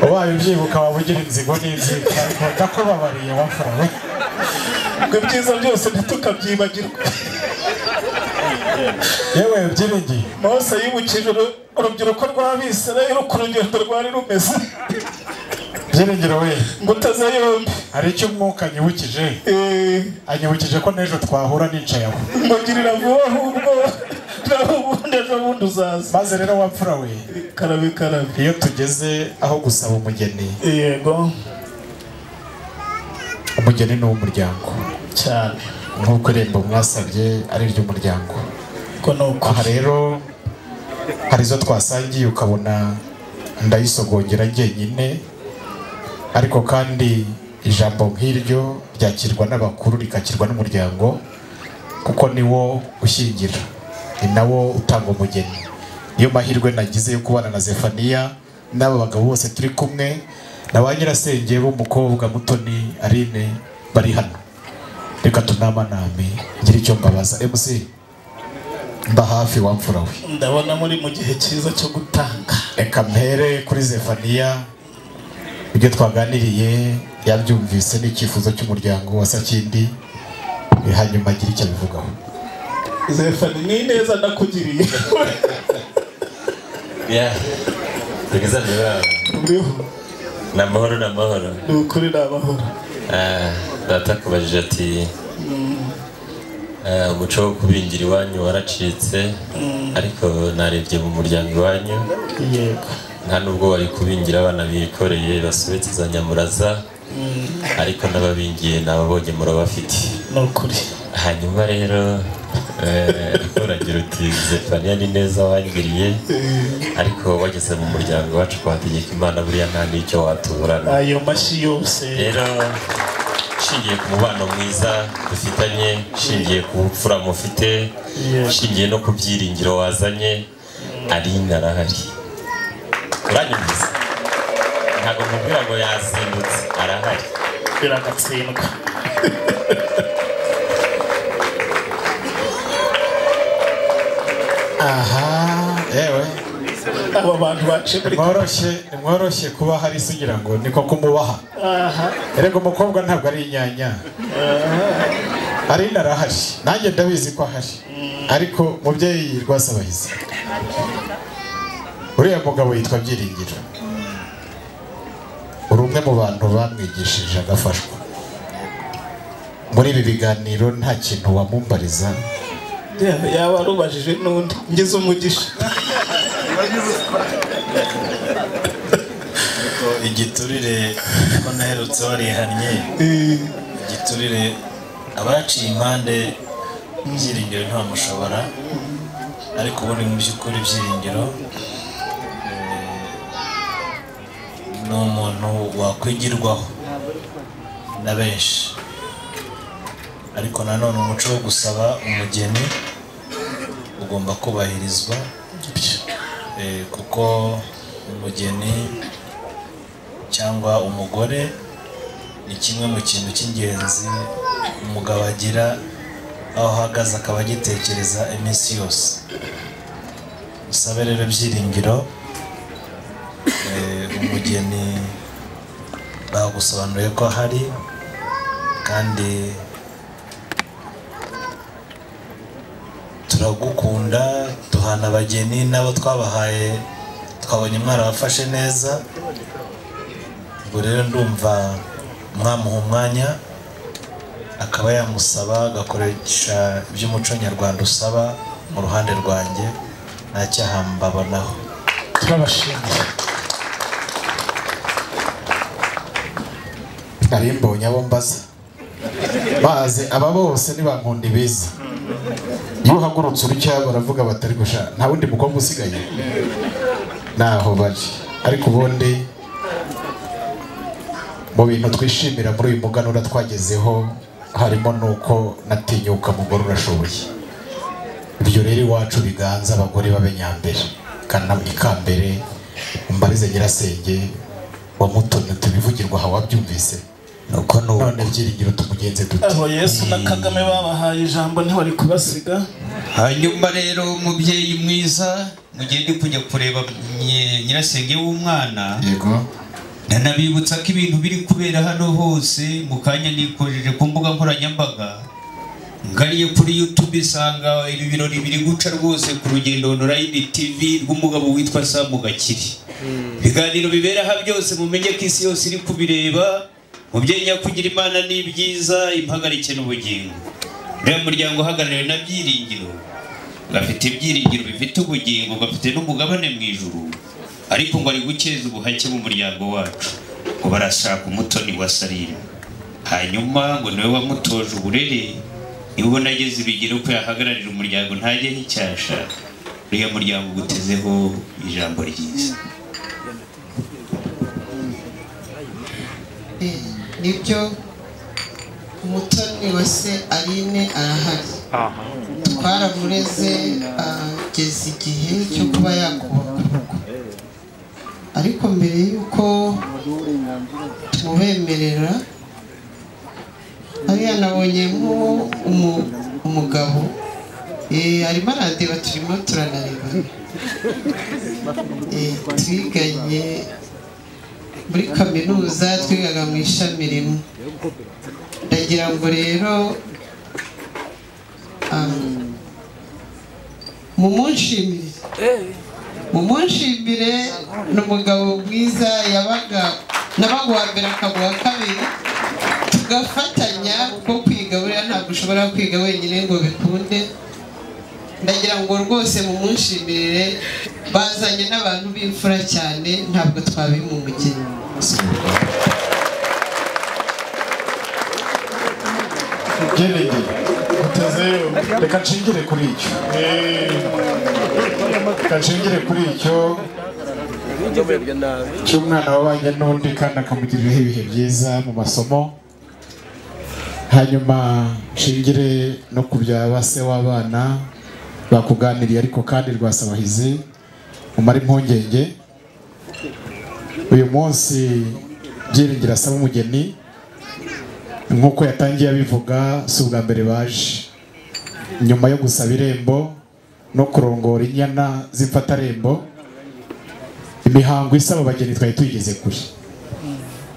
ubaye ubyibuka waba ugira inzigo n'inzika ndakubabariye wapfura we ngo ibyiza byose ntitukabyibagirwe yewe byiringiye Mose yibukije urubyiruko rw'Abisirayeli uko urugendo rwari rumeze byiringiro we ngo utaze yombi hari icyo umwuka anyibukije anyibukije ko n'ejo twahura nicaye aho ngo girira vuba ahubwo naho ubundi ejo bundi uzaza maze rero wapfura we karabe karabe iyo tugeze aho gusaba umugeni yego umugeni ni uw'umuryango cyane nk'uko irembo mwasabye ari iry'umuryango aha rero hari izo twasangiye ukabona ndayisogongera njyenyine ariko kandi ijambo nk'iryo ryakirwa n'abakuru rikakirwa n'umuryango kuko niwo ushyingira ni nawo utanga umugeni niyo mahirwe nagize yo kubana na Zefaniya n'aba bagabo bose turi kumwe na ba nyirasenge b'umukobwa Mutoni Aline bari hano reka tunamaname ngira icyo mbabaza MC mba hafi wamfura we ndabona muri mu gihe cyiza cyo gutanga reka mpere kuri Zefaniya ibyo twaganiriye yabyumvise n'icyifuzo cy'umuryango wa Sakindi hanyuma agira icyo abivugaho Zefani ni neza ndakugiriye ya tugeza niba n'amahoro ni ukuri n'amahoro data akubajije ati umuco wo kubingira iwanyu waracitse ariko narebye mu muryango iwanyu yego nta nubwo wari kubingira abana bikoreye basobetse za nyamuraza ariko n'ababingiye nababonye murabafite ni ukuri hanyuma rero uragira uti Zefaniya ni neza wangiriye ariko wageze mu muryango wacu kwa Hategekimana buriya nta n'icyo watuburana ayo mashyi yose rero shingiye ku mubano mwiza dufitanye shingiye ku bupfura mufite shingiye no ku byiringiro wazanye Aline arahari uranyumvise ntabwo nkubwira ngo yazindutse arahari biragatsindwa aha yewe aba bantu baciye muri mworoshye kuba hari sugira ngo niko kumubaha erega umukobwa ntabwo ari inyanya Aline arahari nanjye ndabizi ko ahari ariko mubyeyi Rwasabahizi uriya mugabo yitwa Byiringiro uri umwe mu bantu bamwigishije agafashwa muri ibi biganiro nta kintu wamumbariza yaba arubajije n'undi ngize umugisha igiturire ko naherutse warihannye igiturire abaciye impande byiringiro ntamushobora ariko ubundi mu by'ukuri byiringiro ni umuntu wakwigirwaho na benshi ariko nanone umuco wo gusaba umugeni ugomba kubahirizwa kuko umugeni cyangwa umugore ni kimwe mu kintu cy'ingenzi umugabo agira aho ahagaze akaba agitekereza iminsi yose. Usabe rero byiringiro umugeni bagusobanuriye ko hari kandi turagukunda duhana abageni nabo twabahaye twabonye mwarabafashe neza ubwo rero ndumva mwamuha umwanya akaba yamusaba agakoresha iby'umuco nyarwanda usaba mu ruhande rwanjye nta cyaha mbabonaho. turabashimiye nari mbonye abo mbaza baze aba bose nibankunda ibiza iyo uhagurutse urutya baravuga batari gushaka nta wundi mukobwa usigaye naho bari ariko ubundi mu bintu twishimira muri uyu muganura twagezeho harimo nuko natinyuka mugore urashoboye ibyo rero iwacu biganza abagore b'abenyambere kana ikambere umbarize nyirasenge wa Mutoni tubivugirwa aha wabyumvise nuko none byiringiro tumugenze dute aho Yesu na Kagame babahaye ijambo ntiwari kubasiga. Hanyuma rero umubyeyi mwiza mugende kujya kureba nyirasenge w'umwana yego nanabibutsa ko ibintu biri kubera hano hose mu kanya nikojeje ku mbuga nkoranyambaga ngariye kuri YouTube isanga ibi birori biri guca rwose ku rugendo online TV rw'umugabo witwa Sam Gakiri. Biganiro bibera ha byose mumenye ko isi yose iri kubireba mubyeyi nyakugira Imana n'ibyiza impagarike n'ubugingo. Rero muryango hagarariwe na byiringiro gafite ibyiringiro bifite ubugingo gafite n'umugabane mu ijuru ariko ngo ari gukeza ubuhake mu muryango wacu ngo barashaka umutoni wa Salim hanyuma ngo niwe wamutoje uburere niwe ubona ageze ibigero ko yahagararira umuryango ntajye n'icyasha uriya muryango ugutezeho ijambo ryiza. Nibyo umutoni wa se Aline arahari twaramureze ageze igihe cyo kuba yakubaka urugo ariko mbere yuko tumubemerera hariya nabonye umugabo arimo arandeba turimo turanareba twiganye muri kaminuza twigaga mu ishami rimwe ndagira ngo rero mumunshimire ni umugabo mwiza nabaga uwa mbere akaba uwa kabiri tugafatanya kuko kwiga buriya ntabwo ushobora kwiga wenyine ngo bikunde ndagira ngo rwose mumunshimire bazanye n'abantu b'imfura cyane ntabwo twabima umugeni. reka nshingire kuri icyo cy'umwana wabanye n'undi kandi akamugiriraho ibihe byiza mu masomo hanyuma nshingire no ku bya base w'abana bakuganiriye ariko kandi rwasabahize umara impungenge uyu munsi byiringira asaba umugeni nk'uko yatangiye abivuga si ubwa mbere baje nyuma yo gusaba irembo no kurongora inyana z'imfatarembo imihango isaba abageni twari tuyigeze kure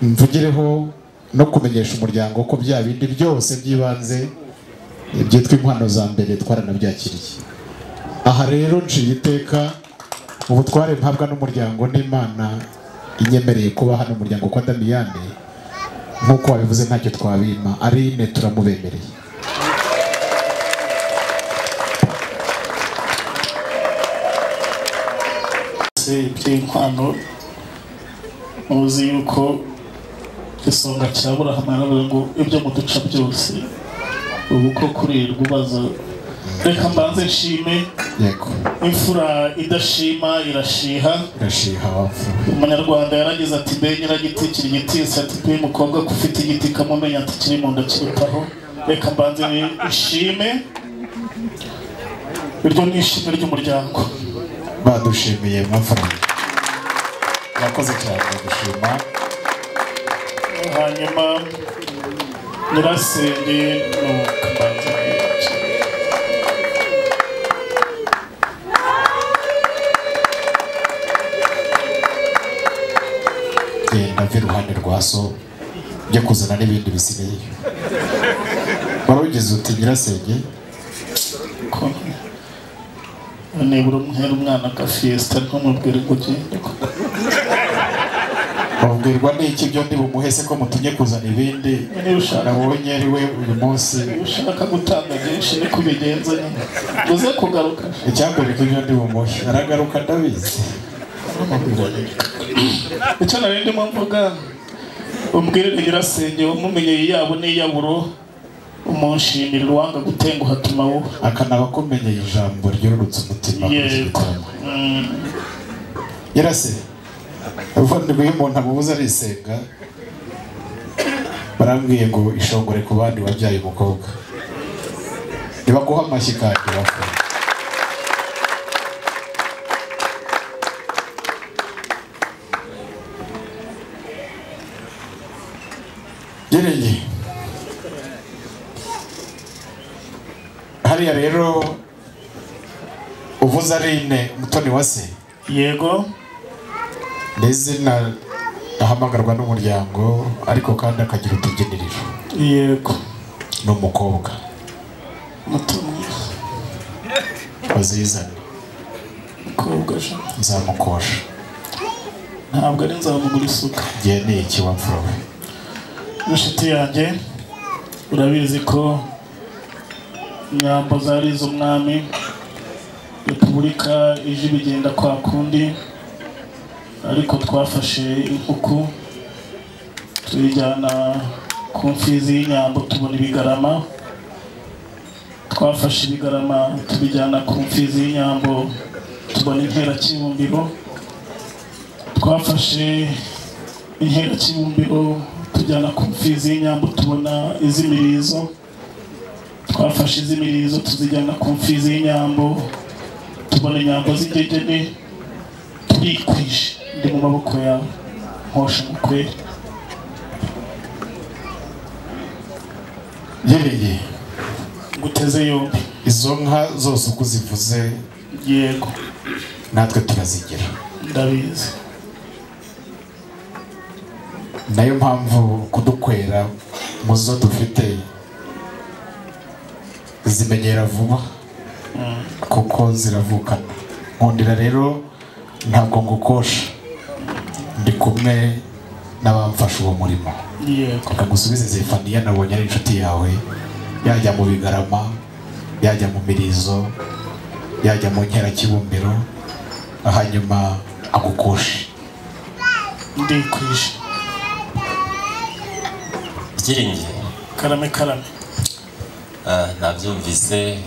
mvugireho no kumenyesha umuryango ko bya bindi byose by'ibanze byitwa inkwano za mbere twaranabyakiriye aha rero nciye iteka ubutware mpabwa n'umuryango n'Imana inyemereye kuba hano umuryango kwa Damiyane nk'uko wabivuze ntacyo twabima Aline turamubemereye by'inkwano muzi yuko Isonga cya Burahamu yaravuze ngo ibyo muduca byose ubu ko kurirwa ubaza. Reka mbanze nshime. Yego. Imfura idashima irashiha. Umunyarwanda yaragize ati mbe nyiragiti kiri gitisi ati pe mukobwa ko ufite igiti kamumenya ati kiri mu nda kirutaho. Reka mbanze nshime. Iryo ni ishimwe ry'umuryango. Badushimiye mwafana. Yakoze cyane gushima. Hanyuma nyirasenge n'ukabanza genda iruhande rwa so njye kuzana n'ibindi bisigaye. Warugeze uti nyirasenge nibura umuhera umwana ka fiesta ntumubwire ngo ugende. Babwirwa n'iki byo ndi bumuhese ko mutumye kuzana ibindi nabonye ari we uyu munsi ushaka gutanga byinshi ni kubigenza nyine uze kugaruka. Icyakwereka ibyo ndi bumuhe aragaruka ndabizi. Icyo nari ndimo mvuga umbwire nyirasenge wamumenye yabo n'iyaburo umunshimira uwanga gutenguha hatuma wowe akanaba kumenyeye ijambo ryororutse umutima. Yarase uvandimwe y'umuntu amubuza arisenga barambwiye ngo ishongore ku bandi wabyaye umukobwa nibaguha amashyi kandi bakora. Gereye hariya rero uvuze Aline Mutoni wa se. Yego. N'izina ahamagarwa n'umuryango ariko kandi akagira utubyiniriro. Yego. N'umukobwa Mutoni azizana umukobwa nzamukosha ntabwo ari nzamugura isuka. Ngiye ni iki wapfuwe inshuti yanjye urabizi ko inyambo zari iz'umwami Repubulika ije bigenda kwa kundi ariko twafashe impuku tuyijyana ku mfizi y'inyambo tubona ibigarama. Twafashe ibigarama tubijyana ku mfizi y'inyambo tubona inkera kibumbiro. Twafashe inkera kibumbiro tujyana ku mfizi y'inyambo tubona iz'imirizo. Twafashe iz'imirizo tuzijyana ku mfizi y'inyambo tubona inyambo z'ingegene. Turikwije ndi mu maboko yawe nkosha mukwere. Yereye nguteze yombi izo nka zose uko zivuze. Yego natwe turazigira ndabizi. nayo mpamvu kudukwera mu zo dufite zimenyera vuba kuko ziravukana. Nkundira rero ntabwo ngukosha ndi kumwe n'abamfasha uwo murimo. Yego kagusubize Zefaniya nabonye ari inshuti yawe yajya mu bigarama yajya mu mirizo yajya mu nkera kibumbiro hanyuma agukoshe. ndikwije Byiringiye karame karame. nabyumvise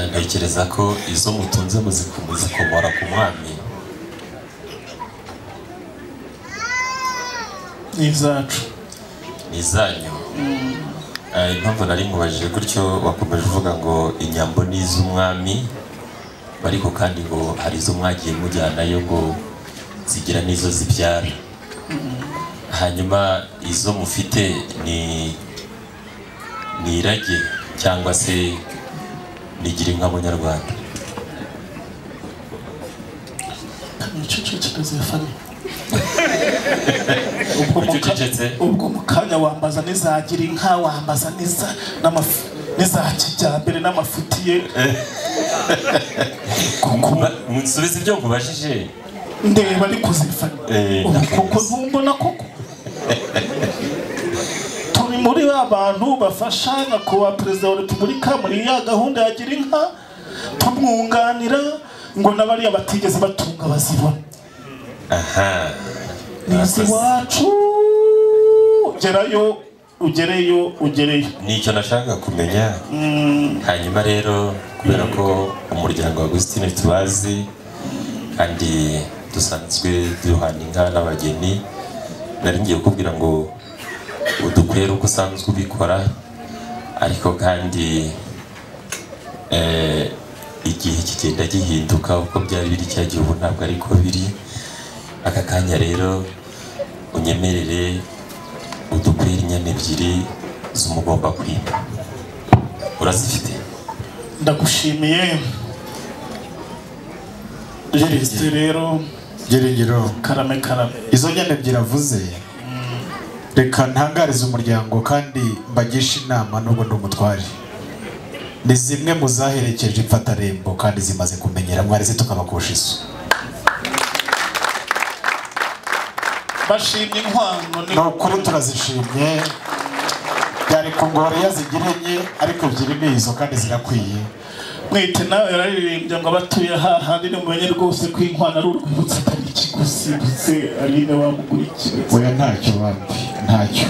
ntekereza ko izo mutunze muzikomora ku mwami izacu izanyu. Impamvu nari mubajije gutyo wakomeje uvuga ngo inyambo ni iz'umwami ariko kandi ngo hari izo mwagiye mujyanayo ngo zigira n'izo zibyara. Hanyuma izo mufite ni irage cyangwa se nigira inka munyarwanda. ubwo mukanya wambaza nizagira inka wambaza niza kijyambere n'amafutiye. Musubize ibyo nkubajije ndeba ariko Zefaniya kuko ntumbona koko turi muri abantu bafasha nyakubahwa perezida wa repubulika muri ya gahunda ya gira inka tumwunganira ngo n'abariya batigeze batunga bazibona. aha isi wacu ugereyo nicyo nashaka kumenya. Hanyuma rero kubera ko umuryango wa Agustine tubazi kandi dusanzwe duhana inka n'abageni, nari ngiye kubwira ngo udukwere uko usanzwe ubikora, ariko kandi igihe kigenda gihinduka uko byari biri cya gihe ubu ntabwo ariko biri. Aka kanya rero unyemerere udukwere inyana ebyiri z'umugomba kwima. Urazifite? Ndagushimiye Byiringiro karame. Izo nyana ebyiri avuze reka ntangarize umuryango kandi mbagisha inama nubwo ndi umutware. Ni zimwe mu zaherekeje Ipfatarembo kandi zimaze kumenyera mwarize tukabakosha isu. Bashimye inkwano ni ukuri turazishimye. Byari kungora yazigirenye ariko ebyiri ni izo kandi zirakwiye. Mwite nawe yararirimbye ngo abatuye hahandi nimumenye rwose ko inkwano ari urwibutso atari ikigusimbutse. Aline wamugurikiye oya ntacyo bambi ntacyo.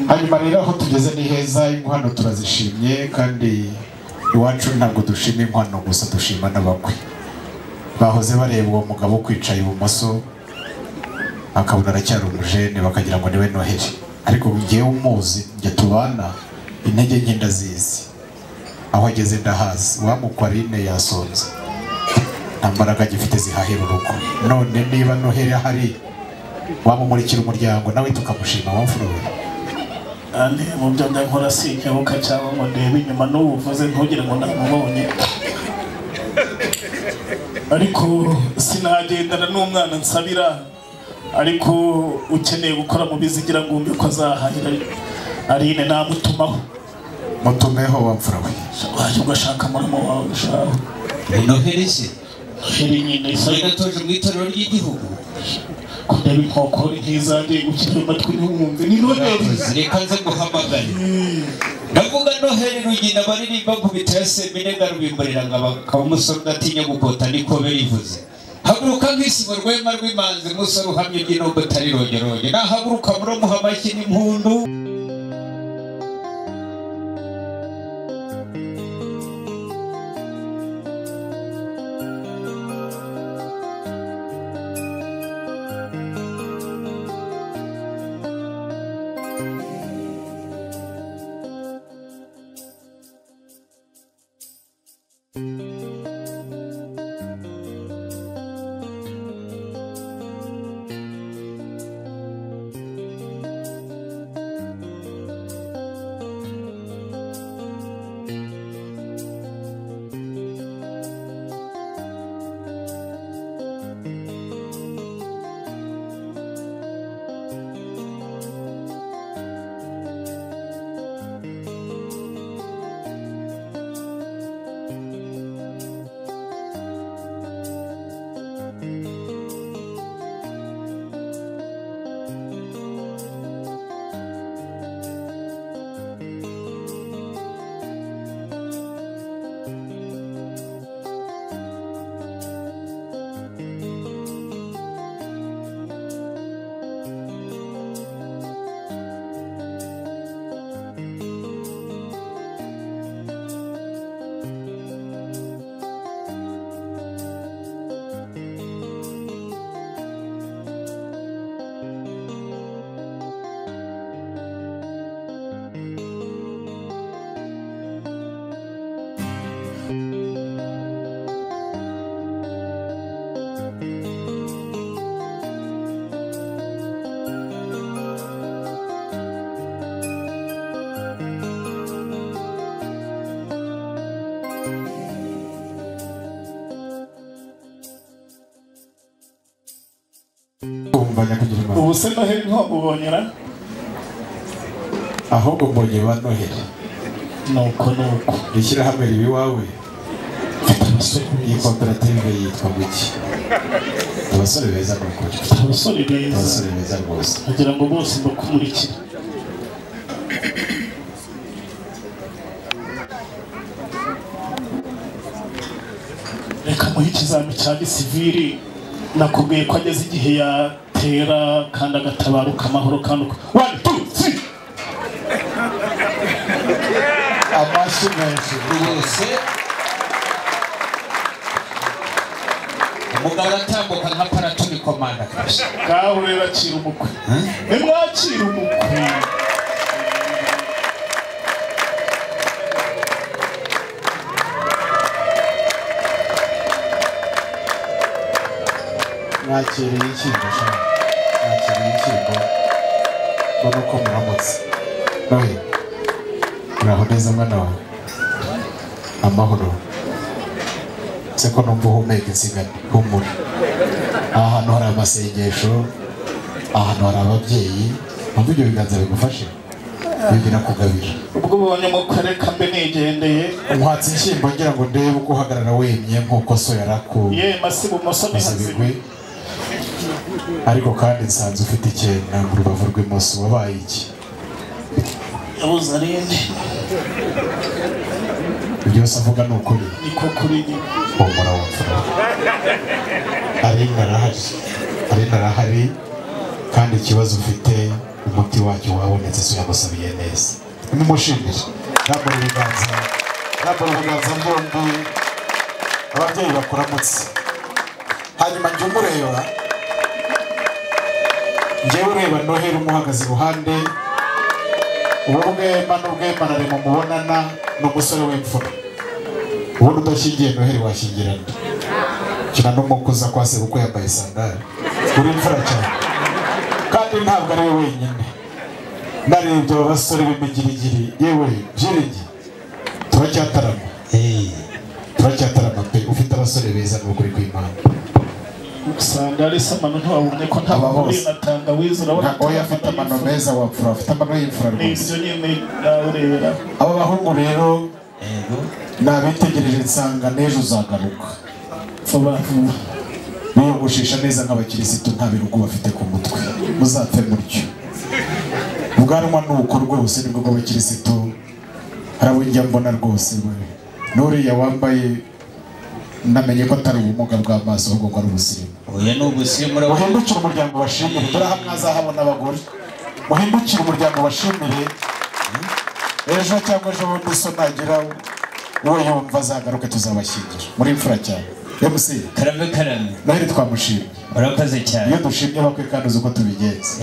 Hanyuma rero aho tugeze ni heza. Inkwano turazishimye kandi iwacu ntabwo dushima inkwano gusa, dushima n'abakwe. Bahoze bareba uwo mugabo kwicaye ibumoso akabona aracyari umujene bakagira ngo niwe Noheli, ariko ngewe umuzi njye tubana intege nke ndazizi, aho ageze ndahazi. Wamukwa Aline yasonze nta mbaraga agifite zihahira urugo. None niba Noheli ahari wamumurikira umuryango nawe tukamushima wamfuruwe. Ane mu byo nkora sinkebuka cyangwa ngo ndebe inyuma n'ubuvuze ntugire ngo namubonye, ariko sinagendana n'umwana nsabira, ariko ukeneye gukora mu bizigira ngumbi ko azahahira Aline namutumaho. Mutumeho wamfuruwe. Waje ugashaka muramo wawe ushaho. Noheli se? Noheli nyine isabira toje mu itorero ry'igihugu. Kundeba inkoko ntizangiye gukira amatwi n'umwumve ni Noheli. Reka nze guhamagara. Ndavuga Noheli rugina baririmba ku bitese minega rubimburira ngaba umusore udatinya gukota niko berivuze. Haguruka nk'isibo rwema rw'imanzi umusore uhamye iginombe atari rogeroge. Nahaguruka muramuha amashyi n'impundu. ubu se Noheli ntamubonyera ahubwo mbonye ba Noheli nuko ishyirahamwe ribi wawe iyi koperative yitwa Guki. Abasore beza n'ukuri, abasore beza rwose, kugira ngo bose bakumurikire. Reka muhe ikizami cya gisiviri nakubwiye ko ageze igihe yatera kandi agatabaruka amahoro kandi uko 1 2 3 amashyi menshi rwose umugabo aratambuka nka paratoni komanda kabisa ngaho rero akira umukwe nimwakira umukwe mwakiriye ikingo mwakiriye ikingo mbona uko muramutse nawe muraho neza mwana wawe amahoro se ko numva uhumeka insigane humura aha hantu hari amasengesho ahantu hari ababyeyi mpamvu ibyo biganza bigufashe bigira kugabira ubwo ubonye umukwe reka mbe nigendeye umuhatsi inshyimbo ngira ngo ndebe uko uhagarara wemye nk'uko so yarakuye yema si bumoso ni hazigwe ariko kandi nsanze ufite icyenda mu rubavu rw'imoso wabaye iki yabuze arinde byose avuga ni ukuri niko kuri nyine humura wapfura arinda arahari kandi ikibazo ufite umuti wacyo wabonetse so yamusabiye neza nimushimire rambura ibiganza byombi ababyeyi bakuramutse hanyuma njye umureba njyewe ureba Noheli umuhagaze iruhande uwo bwema n'ubwemanare mumubonana n'umusore w'imfura ubundi udashyingiye Noheli washyingirana kina n'umukuza kwa sebukwe yambaye sandari uri imfura cyane kandi ntabwo ari we wenyine narebye aba basore b'imigirigiri yewe byiringi turacyatarama pe ufite abasore beza n'ukuri kw'Imana sandari samano ntawubonye ko nta bose natanga wizo urabona oya afite amano meza wapfura afite amano y'imfura rwose nibyo nyine naurera aba bahungu rero nabitegereje nsanga n'ejo uzagaruka vuba biyogoshesha neza nk'abakirisitu nta birugu bafite ku mutwe muzapfe mutyo ubwanwa nuko rwose nibwo bw'abakirisitu harawe njya mbona rwose n'uriya wambaye namenye ko atari ubumuga bw'amaso ahubwo ko ari ubusirimu oya ni ubusirimu muhindukire umuryango bashimire dore aha mwazahabona abagore muhindukire umuryango bashimire ejo cyangwa ejo bundi so nagira uwo yumva azagaruke tuzabashyingira muri imfura cyane MC karame Noheli twamushimye urakoze cyane iyo dushimye bakwe kandi uzi uko tubigenza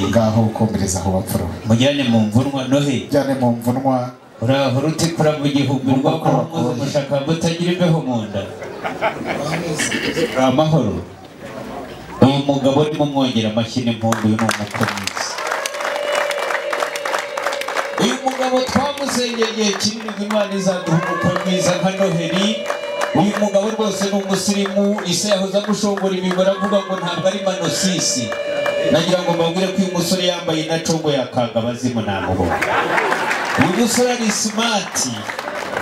ngaho ukomereza aho bapfura mujyane mu mvunwa Noheli jyane mu mvunwa urahora utikura mu gihugu rwako mushaka mutagira imbeho mu nda amahoro uyu mugabo ni mumwongera amashyi n'impundu uyu ni umukwe mwiza uyu mugabo twamusengeye igihe kinini ngo Imana izaduha umukwe mwiza nka Noheli uyu mugabo rwose ni umusirimu ise yahoze amushongora imigoro avuga ngo ntabwo ari manosisi nagira ngo mbabwire ko uyu musore yambaye na congo yakanga abazimu namubona uyu musore ari simati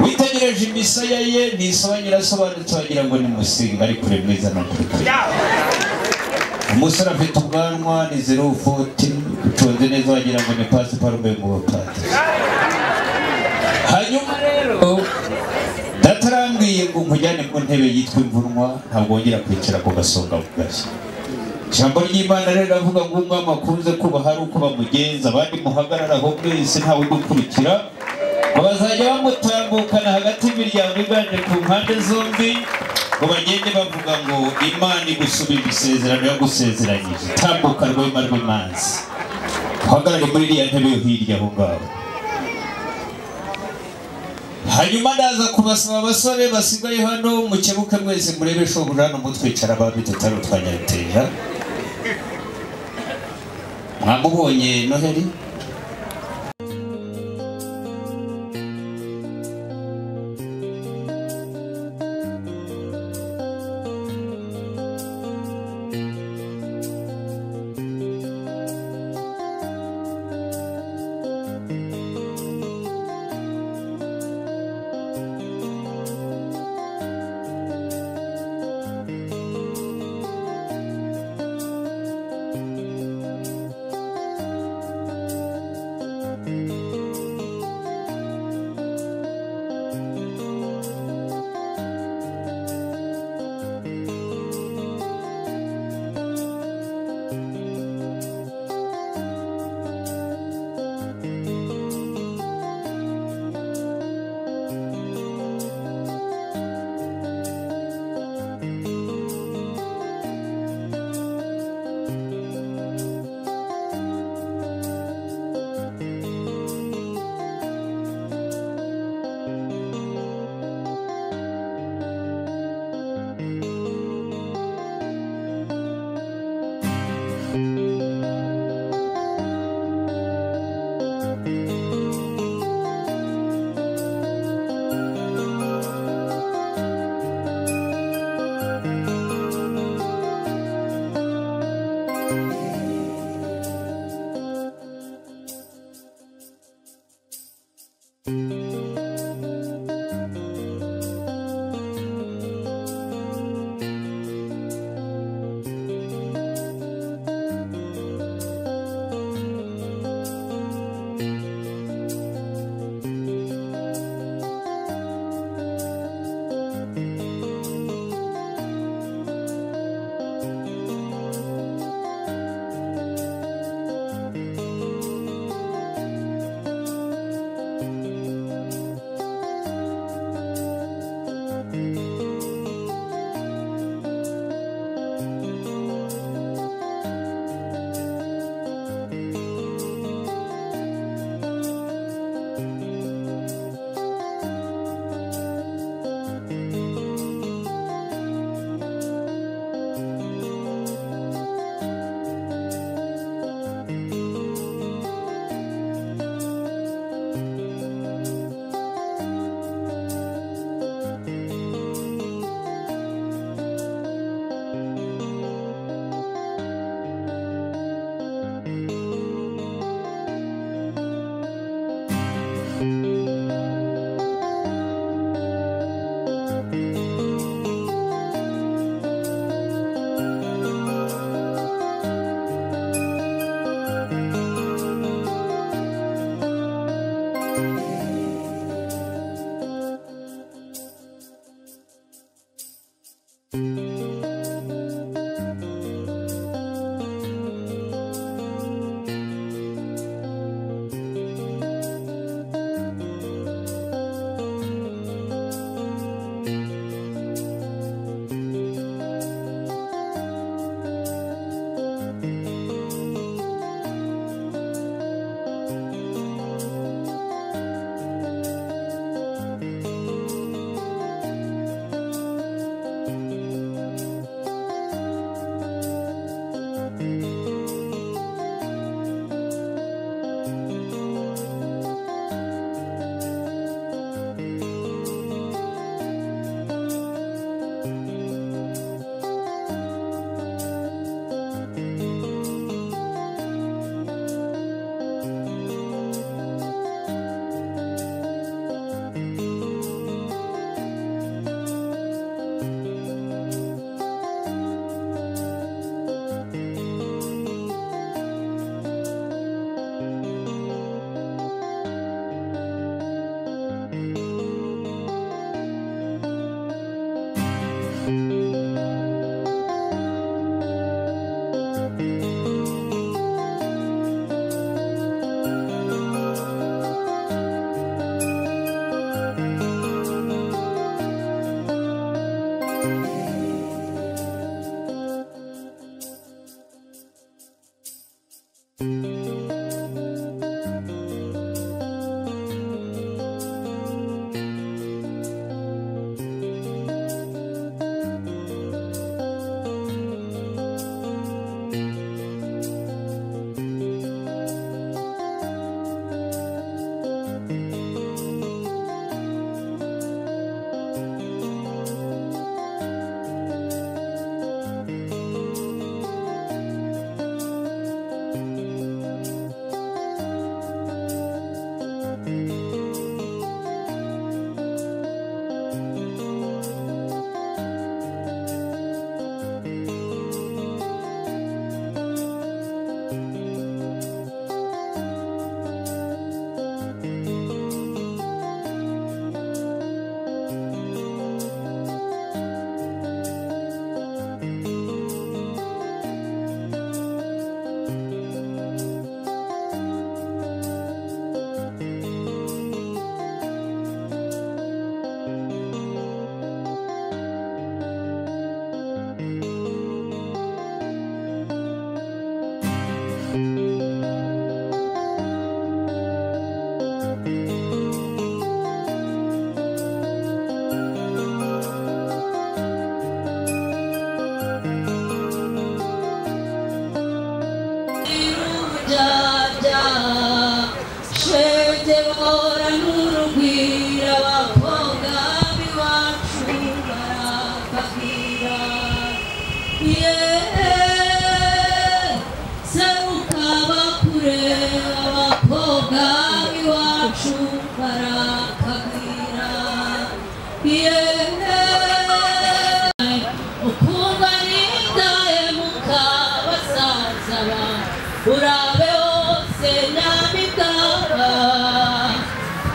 witegereje imisaya ye ntisobanye irasobanutse wagira ngo ni musinga ari kure mwiza no kure umusore afite ubwanwa ni 040 uconze neza wagira ngo ni pasiparume mu bapati hanyuma rero datarambwiye ngo nkujyane ku ntebe yitwa imvunwa ntabwo wongera kwicara ku gasonga bugashya ijambo ry'Imana rero ravuga ngo umwami akunze kubaha ari uko bamugenza abandi muhagarara aho mwese ntawe udukurikira bazajya bamutambukana hagati y'imiryango iganje ku mpande zombi ngo bagende bavuga ngo Imana igusubije isezerano yagusezeranyije tambuka rwema rw'imanzi uhagarare muri iriya ntebe yo hirya aho ngaho hanyuma ndaza kubasaba abasore basigaye hano mukebuke mwese murebe shobuja hano mutwicara babi tutari utwanyarutera mwamubonye Noheli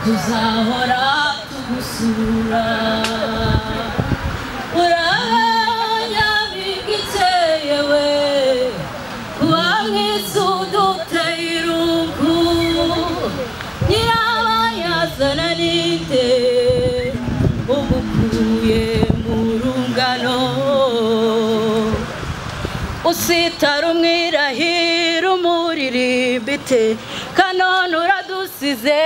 tuzahora tugusura uranya bigiteyewe wamwisuduteye irungu nyirabayazana ninde umukuye mu rungano usitara umwirahira umuririmbite kanone uradusize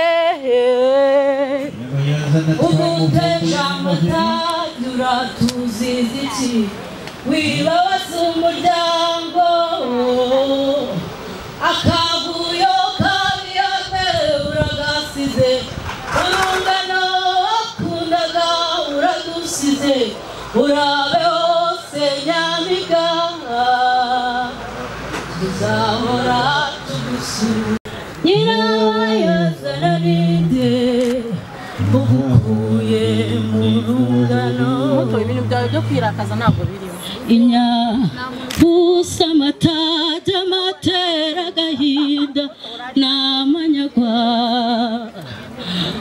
uguteja amatagi uratuziza iki wibabaza umuryango akavuyo kabiyote uragasize urungano wakundaga uradusize urabe hose nyamiga tuzahora tugusura nyirabayazana ninde ugukuye mu rungano ibintu byawe byo kwirakaza ntabwo birimo inyabusa amatajya amatera agahinda n'amanyagwa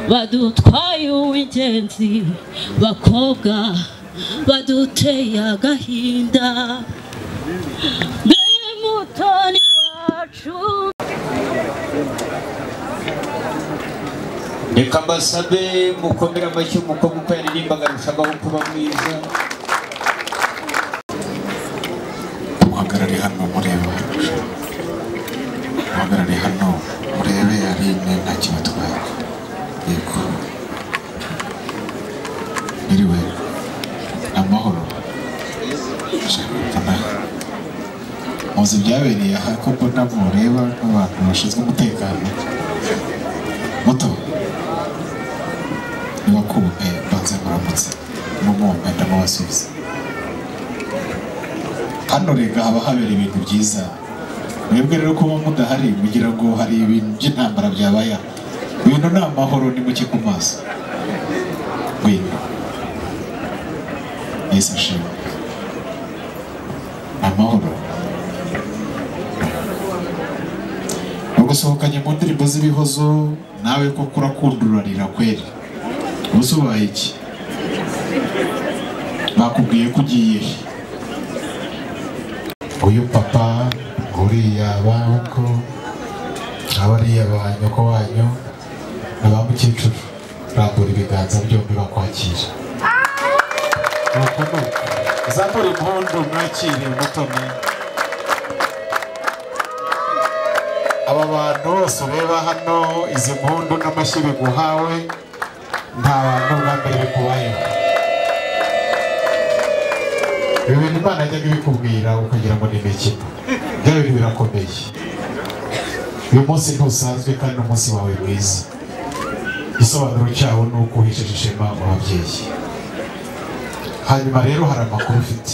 badutwaye uw'ingenzi bakobwa baduteye agahinda be mutoni wacu. reka mbasabe mukomere amashyi umukobwa uko yaririmbaga arushagaho kuba mwiza. muhagarare hano mureba, muhagarare hano murebe Aline nta kibatwaye. Yego iriwe amahoro. muzi byabereye aha ko mbona mureba nk'abantu bashinzwe umutekano. muto niba kubupe banze muramutse mumumpe ndamubasubiza. hano rega haba habera ibintu byiza. mwebwe rero kuba mudahari mugira ngo hari ibintu by'intambara byabaye. ibintu ni amahoro, ni muke ku maso. ngwino Yesu ashimwe. amahoro ugusohokanye mu ndirimbo z'ibihozo nawe koko urakundurarira kweri. ubuze ubaye iki? bakubwiye ko ugiye. uyu papa uriya banko abariya ba nyoko wanyu na ba mukecuru rambura ibiganza byombi bakwakira. nuko uzambura impundu mwakire mutoni. aba bantu bose ureba hano, izi mpundu n'amashyi biguhawe nta bantu bwa mbere bikubayeho. ibi bintu Imana yajyaga ibikubwira ukagira ngo ni imikino. bya bintu birakomeye. uyu munsi ntusanzwe kandi n'umunsi wawe mwiza. igisobanuro cyawo ni uko uhesheje ishema ababyeyi. hanyuma rero hari amakuru ufite,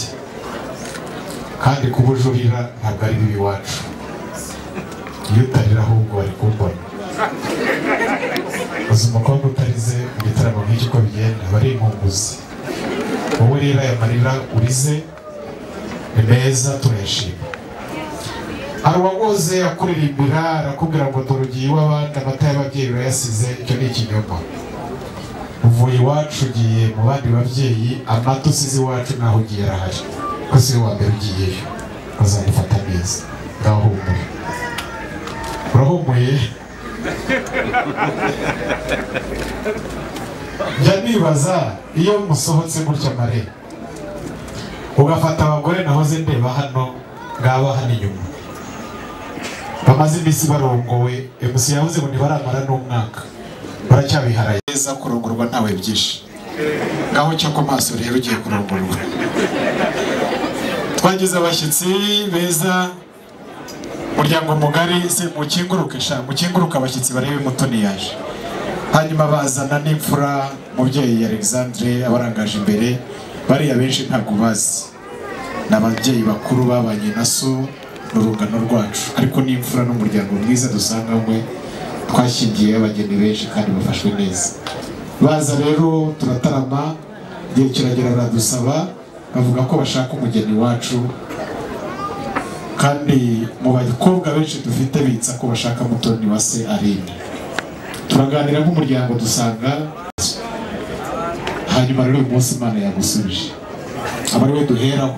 kandi kubujurira ntabwo ari bibi iwacu. iyo utarira ahubwo bari kumbona. uzi umukobwa utarize mu gitaramo nk'iki uko bigenda aba ari inkunguzi. wowe rero aya marira urize ni meza, turayashima. hari uwagoze akuririmbira arakubwira ngo dore ugiye iw'abandi, amata y'ababyeyi urayasize. icyo ni ikinyoma. uvuye iwacu ugiye mu bandi babyeyi, amata usize iwacu naho ugiye arahari, ko si we wa mbere ugiyeyo. bazamufata neza. ngaho humura. urahumuye. njya nibaza iyo musohotse gutya mare ugafata abagore nahoze ndeba hano ngaba hano inyuma bamaze iminsi barongowe. MC yavuze ngo ntibaramara n'umwaka baracyabiharaye. neza kurongorwa ntawe byinshi. ngaho cyo ku maso rero ugiye kurongorwa. twagize abashyitsi beza, muryango mugari. se mukinguruke sha, mukinguruke abashyitsi barebe mutoni yaje. hanyuma bazana n'imfura mubyeyi Alexandre abarangaje imbere. bariya benshi ntabwo bazi, ni ababyeyi bakuru babanye na so n'urungano rwacu, ariko n'imfura n'umuryango mwiza dusanga mwe twashyingiye abageni benshi kandi bafashwe neza. baza rero turatarama, igihe kiragera baradusaba, bavuga ko bashaka umugeni wacu, kandi mu bakobwa benshi dufite bitsa ko bashaka mutoni wa se Aline. turaganira nk'umuryango dusanga. hanyuma rero uyu munsi Imana yagusubije, aba ari we duheraho.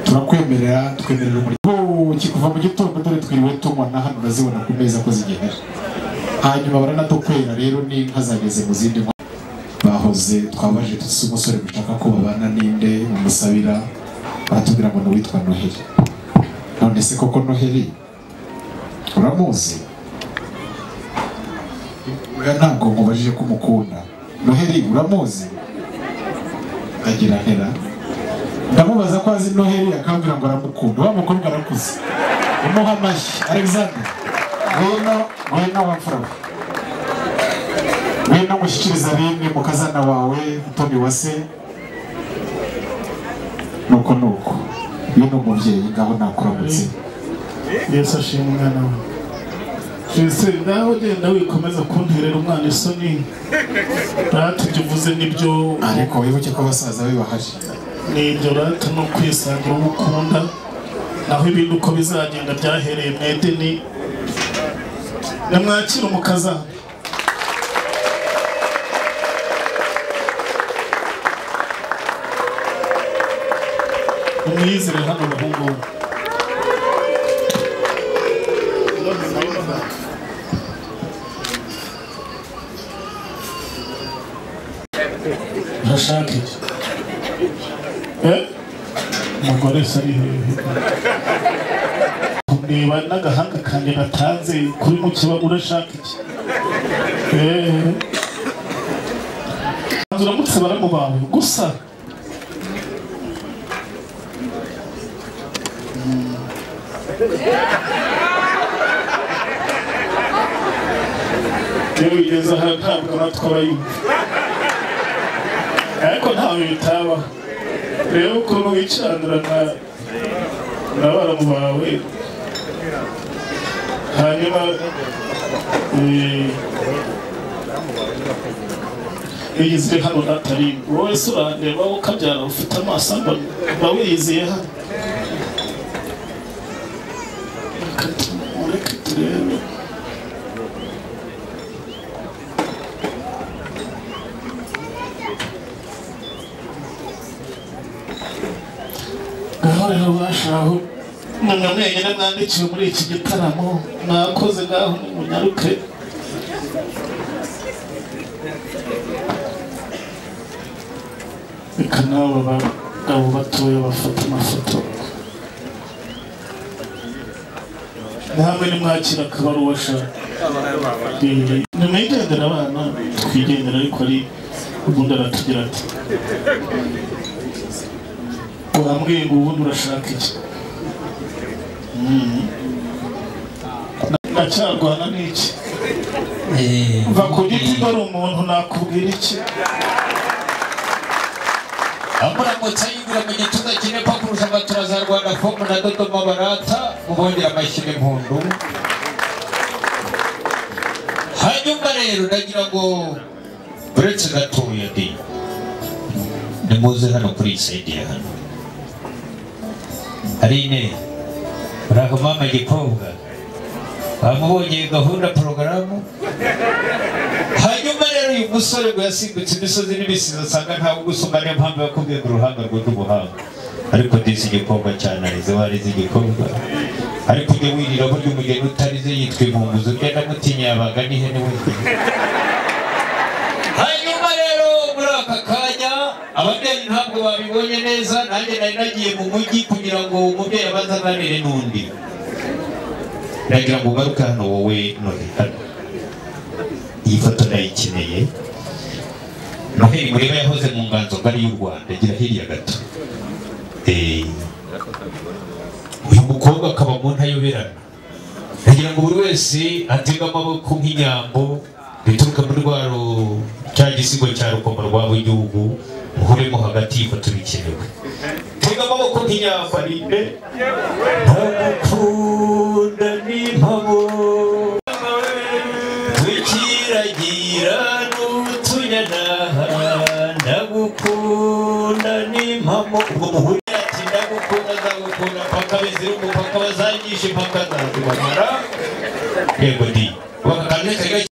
turakwemerera, twemerera umuryango kikuva mu gitondo, dore twiriwe tunywa na hano urazibona ku meza ko zigihari. hanyuma baranadukwera rero n'inka zageze mu zindi nka. bahoze twabaje tuzi umusore gushaka ko babana n'inde umusabira, baratubwira ngo n'uwitwa Noheli. none se koko Noheli uramuzi? ntabwo mubajije ko umukunda. Noheli uramuzi? agira ntera ndamubaza ko azi Noheli, akambwira ngo aramukunda. wa mukobwa arakuze. umuha amashyi. Alexander ngwino wamfura we, ngwino mushyikiriza Aline mukazana wawe mutoni wa se. nuko uyu ni umubyeyi, ngaho nakuramutse. Yesu ashimwe umwana we. Ese nawe genda wikomeza kunterera umwana isoni. Rata ibyo uvuze nibyo, ariko wibuke ko abasaza be bahari. nibyo rata no kwisangira uwo ukunda, naho ibindi uko bizagenda byahereye mu Edeni. namwakira umukazana. umwizire hano bahungu urashaka iki umugore se ari hehe kureba n'agahanga kanjye natanze kuri mu kiba urashaka iki uramutse baramu bawe gusa iyo ugeze aha ntabwo natwara yumva ariko ntawe bitabaho rero ukuntu wicanira na baramu bawe hanyuma wiyizire hano atari wowe se urandeba ukabyara ufite amaso mba wiyiziye hano reka turebe ngaho rero bashaho mwe mwenyine mwandikiwe muri iki gitaramo mwakoze ngaho nimunyaruke reka n'abo bagabo batoya bafata amafoto namwe nimwakira akabaruwa shaka nimwigendera abana twigendera ariko ari ubundi aratugira ati wambwiye ngo ubundi urashaka iki nacyarwana n'iki va ku giti dore umuntu nakubwira iki amuramutse yibwira mu gituza kinepa kurusha amatura za Rwanda fomu na Dodoma barata mubongera amashyi n'impundu hanyuma rero ndagira ngo uretse gatoya ndi nimuze hano kuri iyi sayidi ya hano Aline uraho mama gikobwa bamubongeye gahunda porogaramu hanyuma rero uyu musore ngo yasimbutse imisozi n'ibisiza asanga ntawe ugusumba niyo mpamvu yakubwiye ngo uruhanga rwuje ubuhanga ariko disi igikobwa cyane arize warize igikobwa ariko ujye wirira burya umugeni utarize yitwa impumuzo ugenda mutinya yabaga n'ihene wese hanyuma rero muri aka kanya ababyeyi ntabwo babibonye neza nanjye nari nagiye mu mujyi kugira ngo umubyeyi abanze aganire n'undi ndagira ngo ugaruke hano wowe none hano iyi foto ndayikeneye Noheli mureba yahoze mu nganzo ngari y'u Rwanda gira hirya gato uyu mukobwa akaba mu ntayoberana ndagira ngo buri wese atega amaboko nk'inyambo rituruka muri rwaro cya gisigo cya rukomo rwabo igihugu muhuremo hagati y'ifoto bikenewe tega amaboko nk'inyambo arinde ntagukunda n'impamo tukiragira n'utunyana ndagukunda n'impamo ubwo muhurira ati ndagukunda ndagukunda paka bizira umupaka bazangisha impaka zazibamara yego ndi bakakane kaiga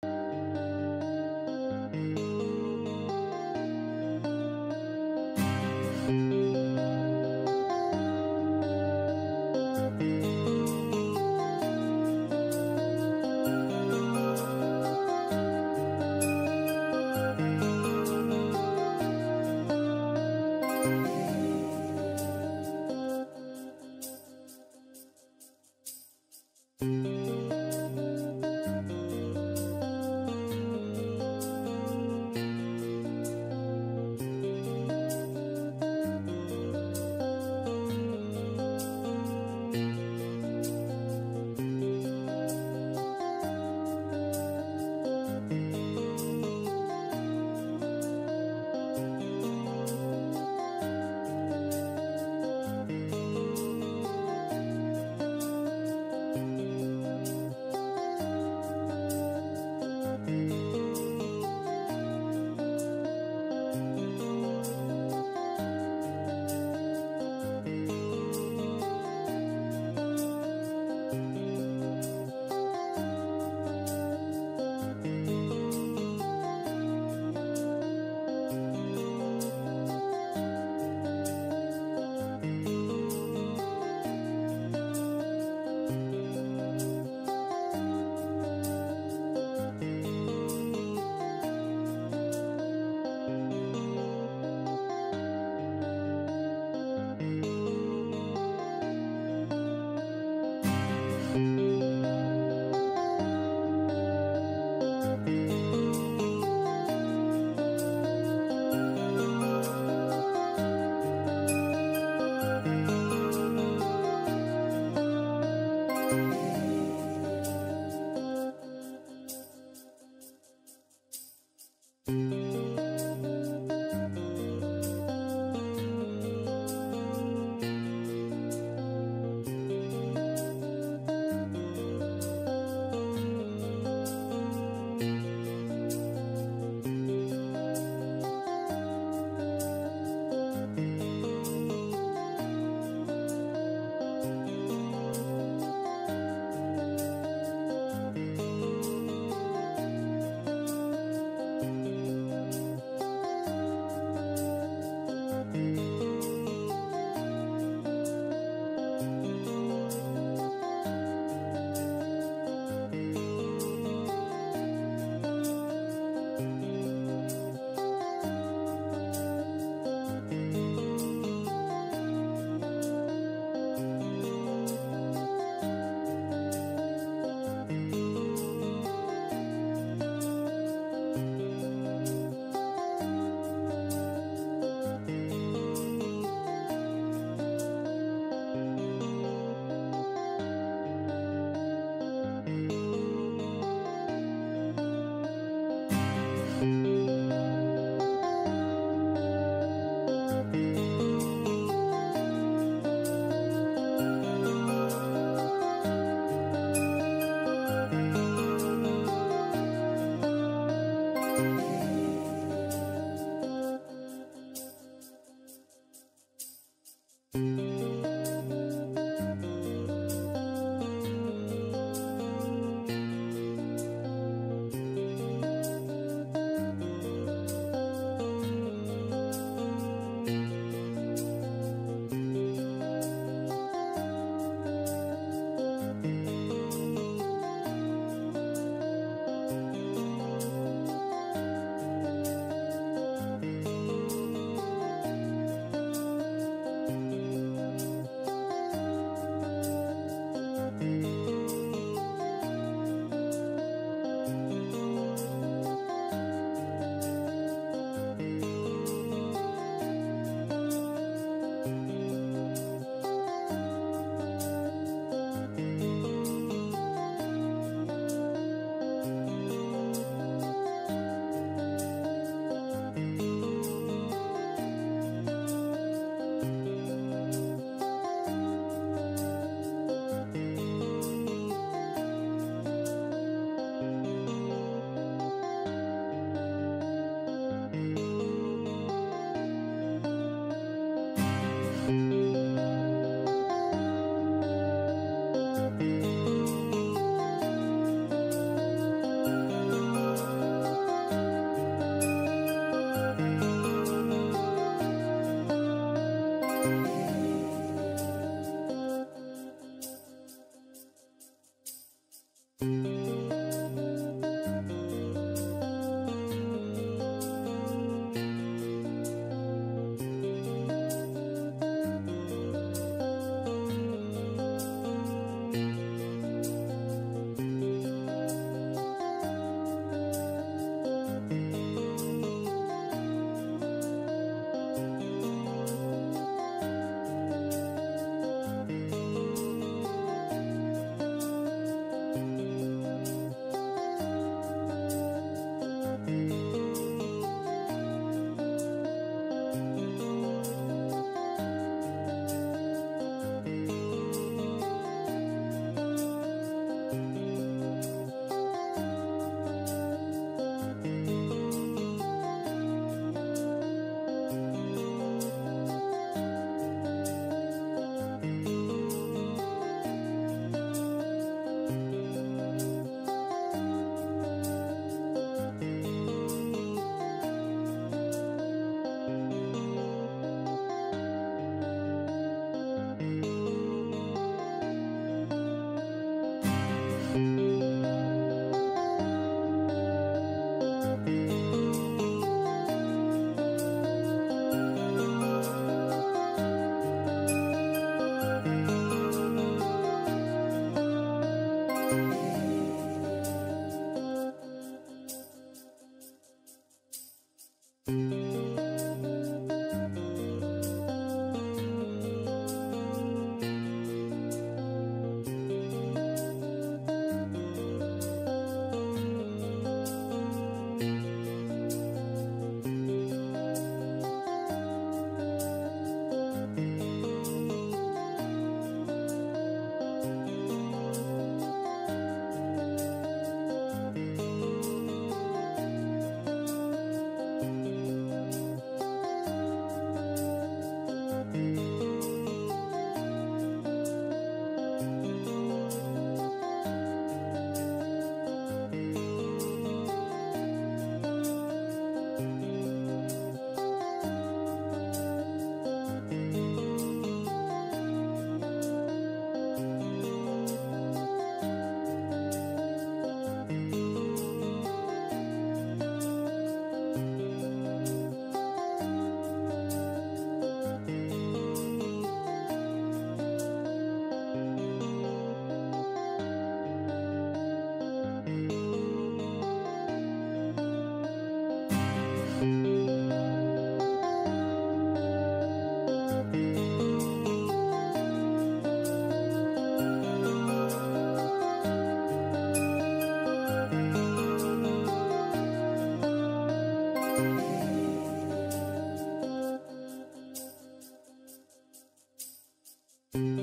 Thank you.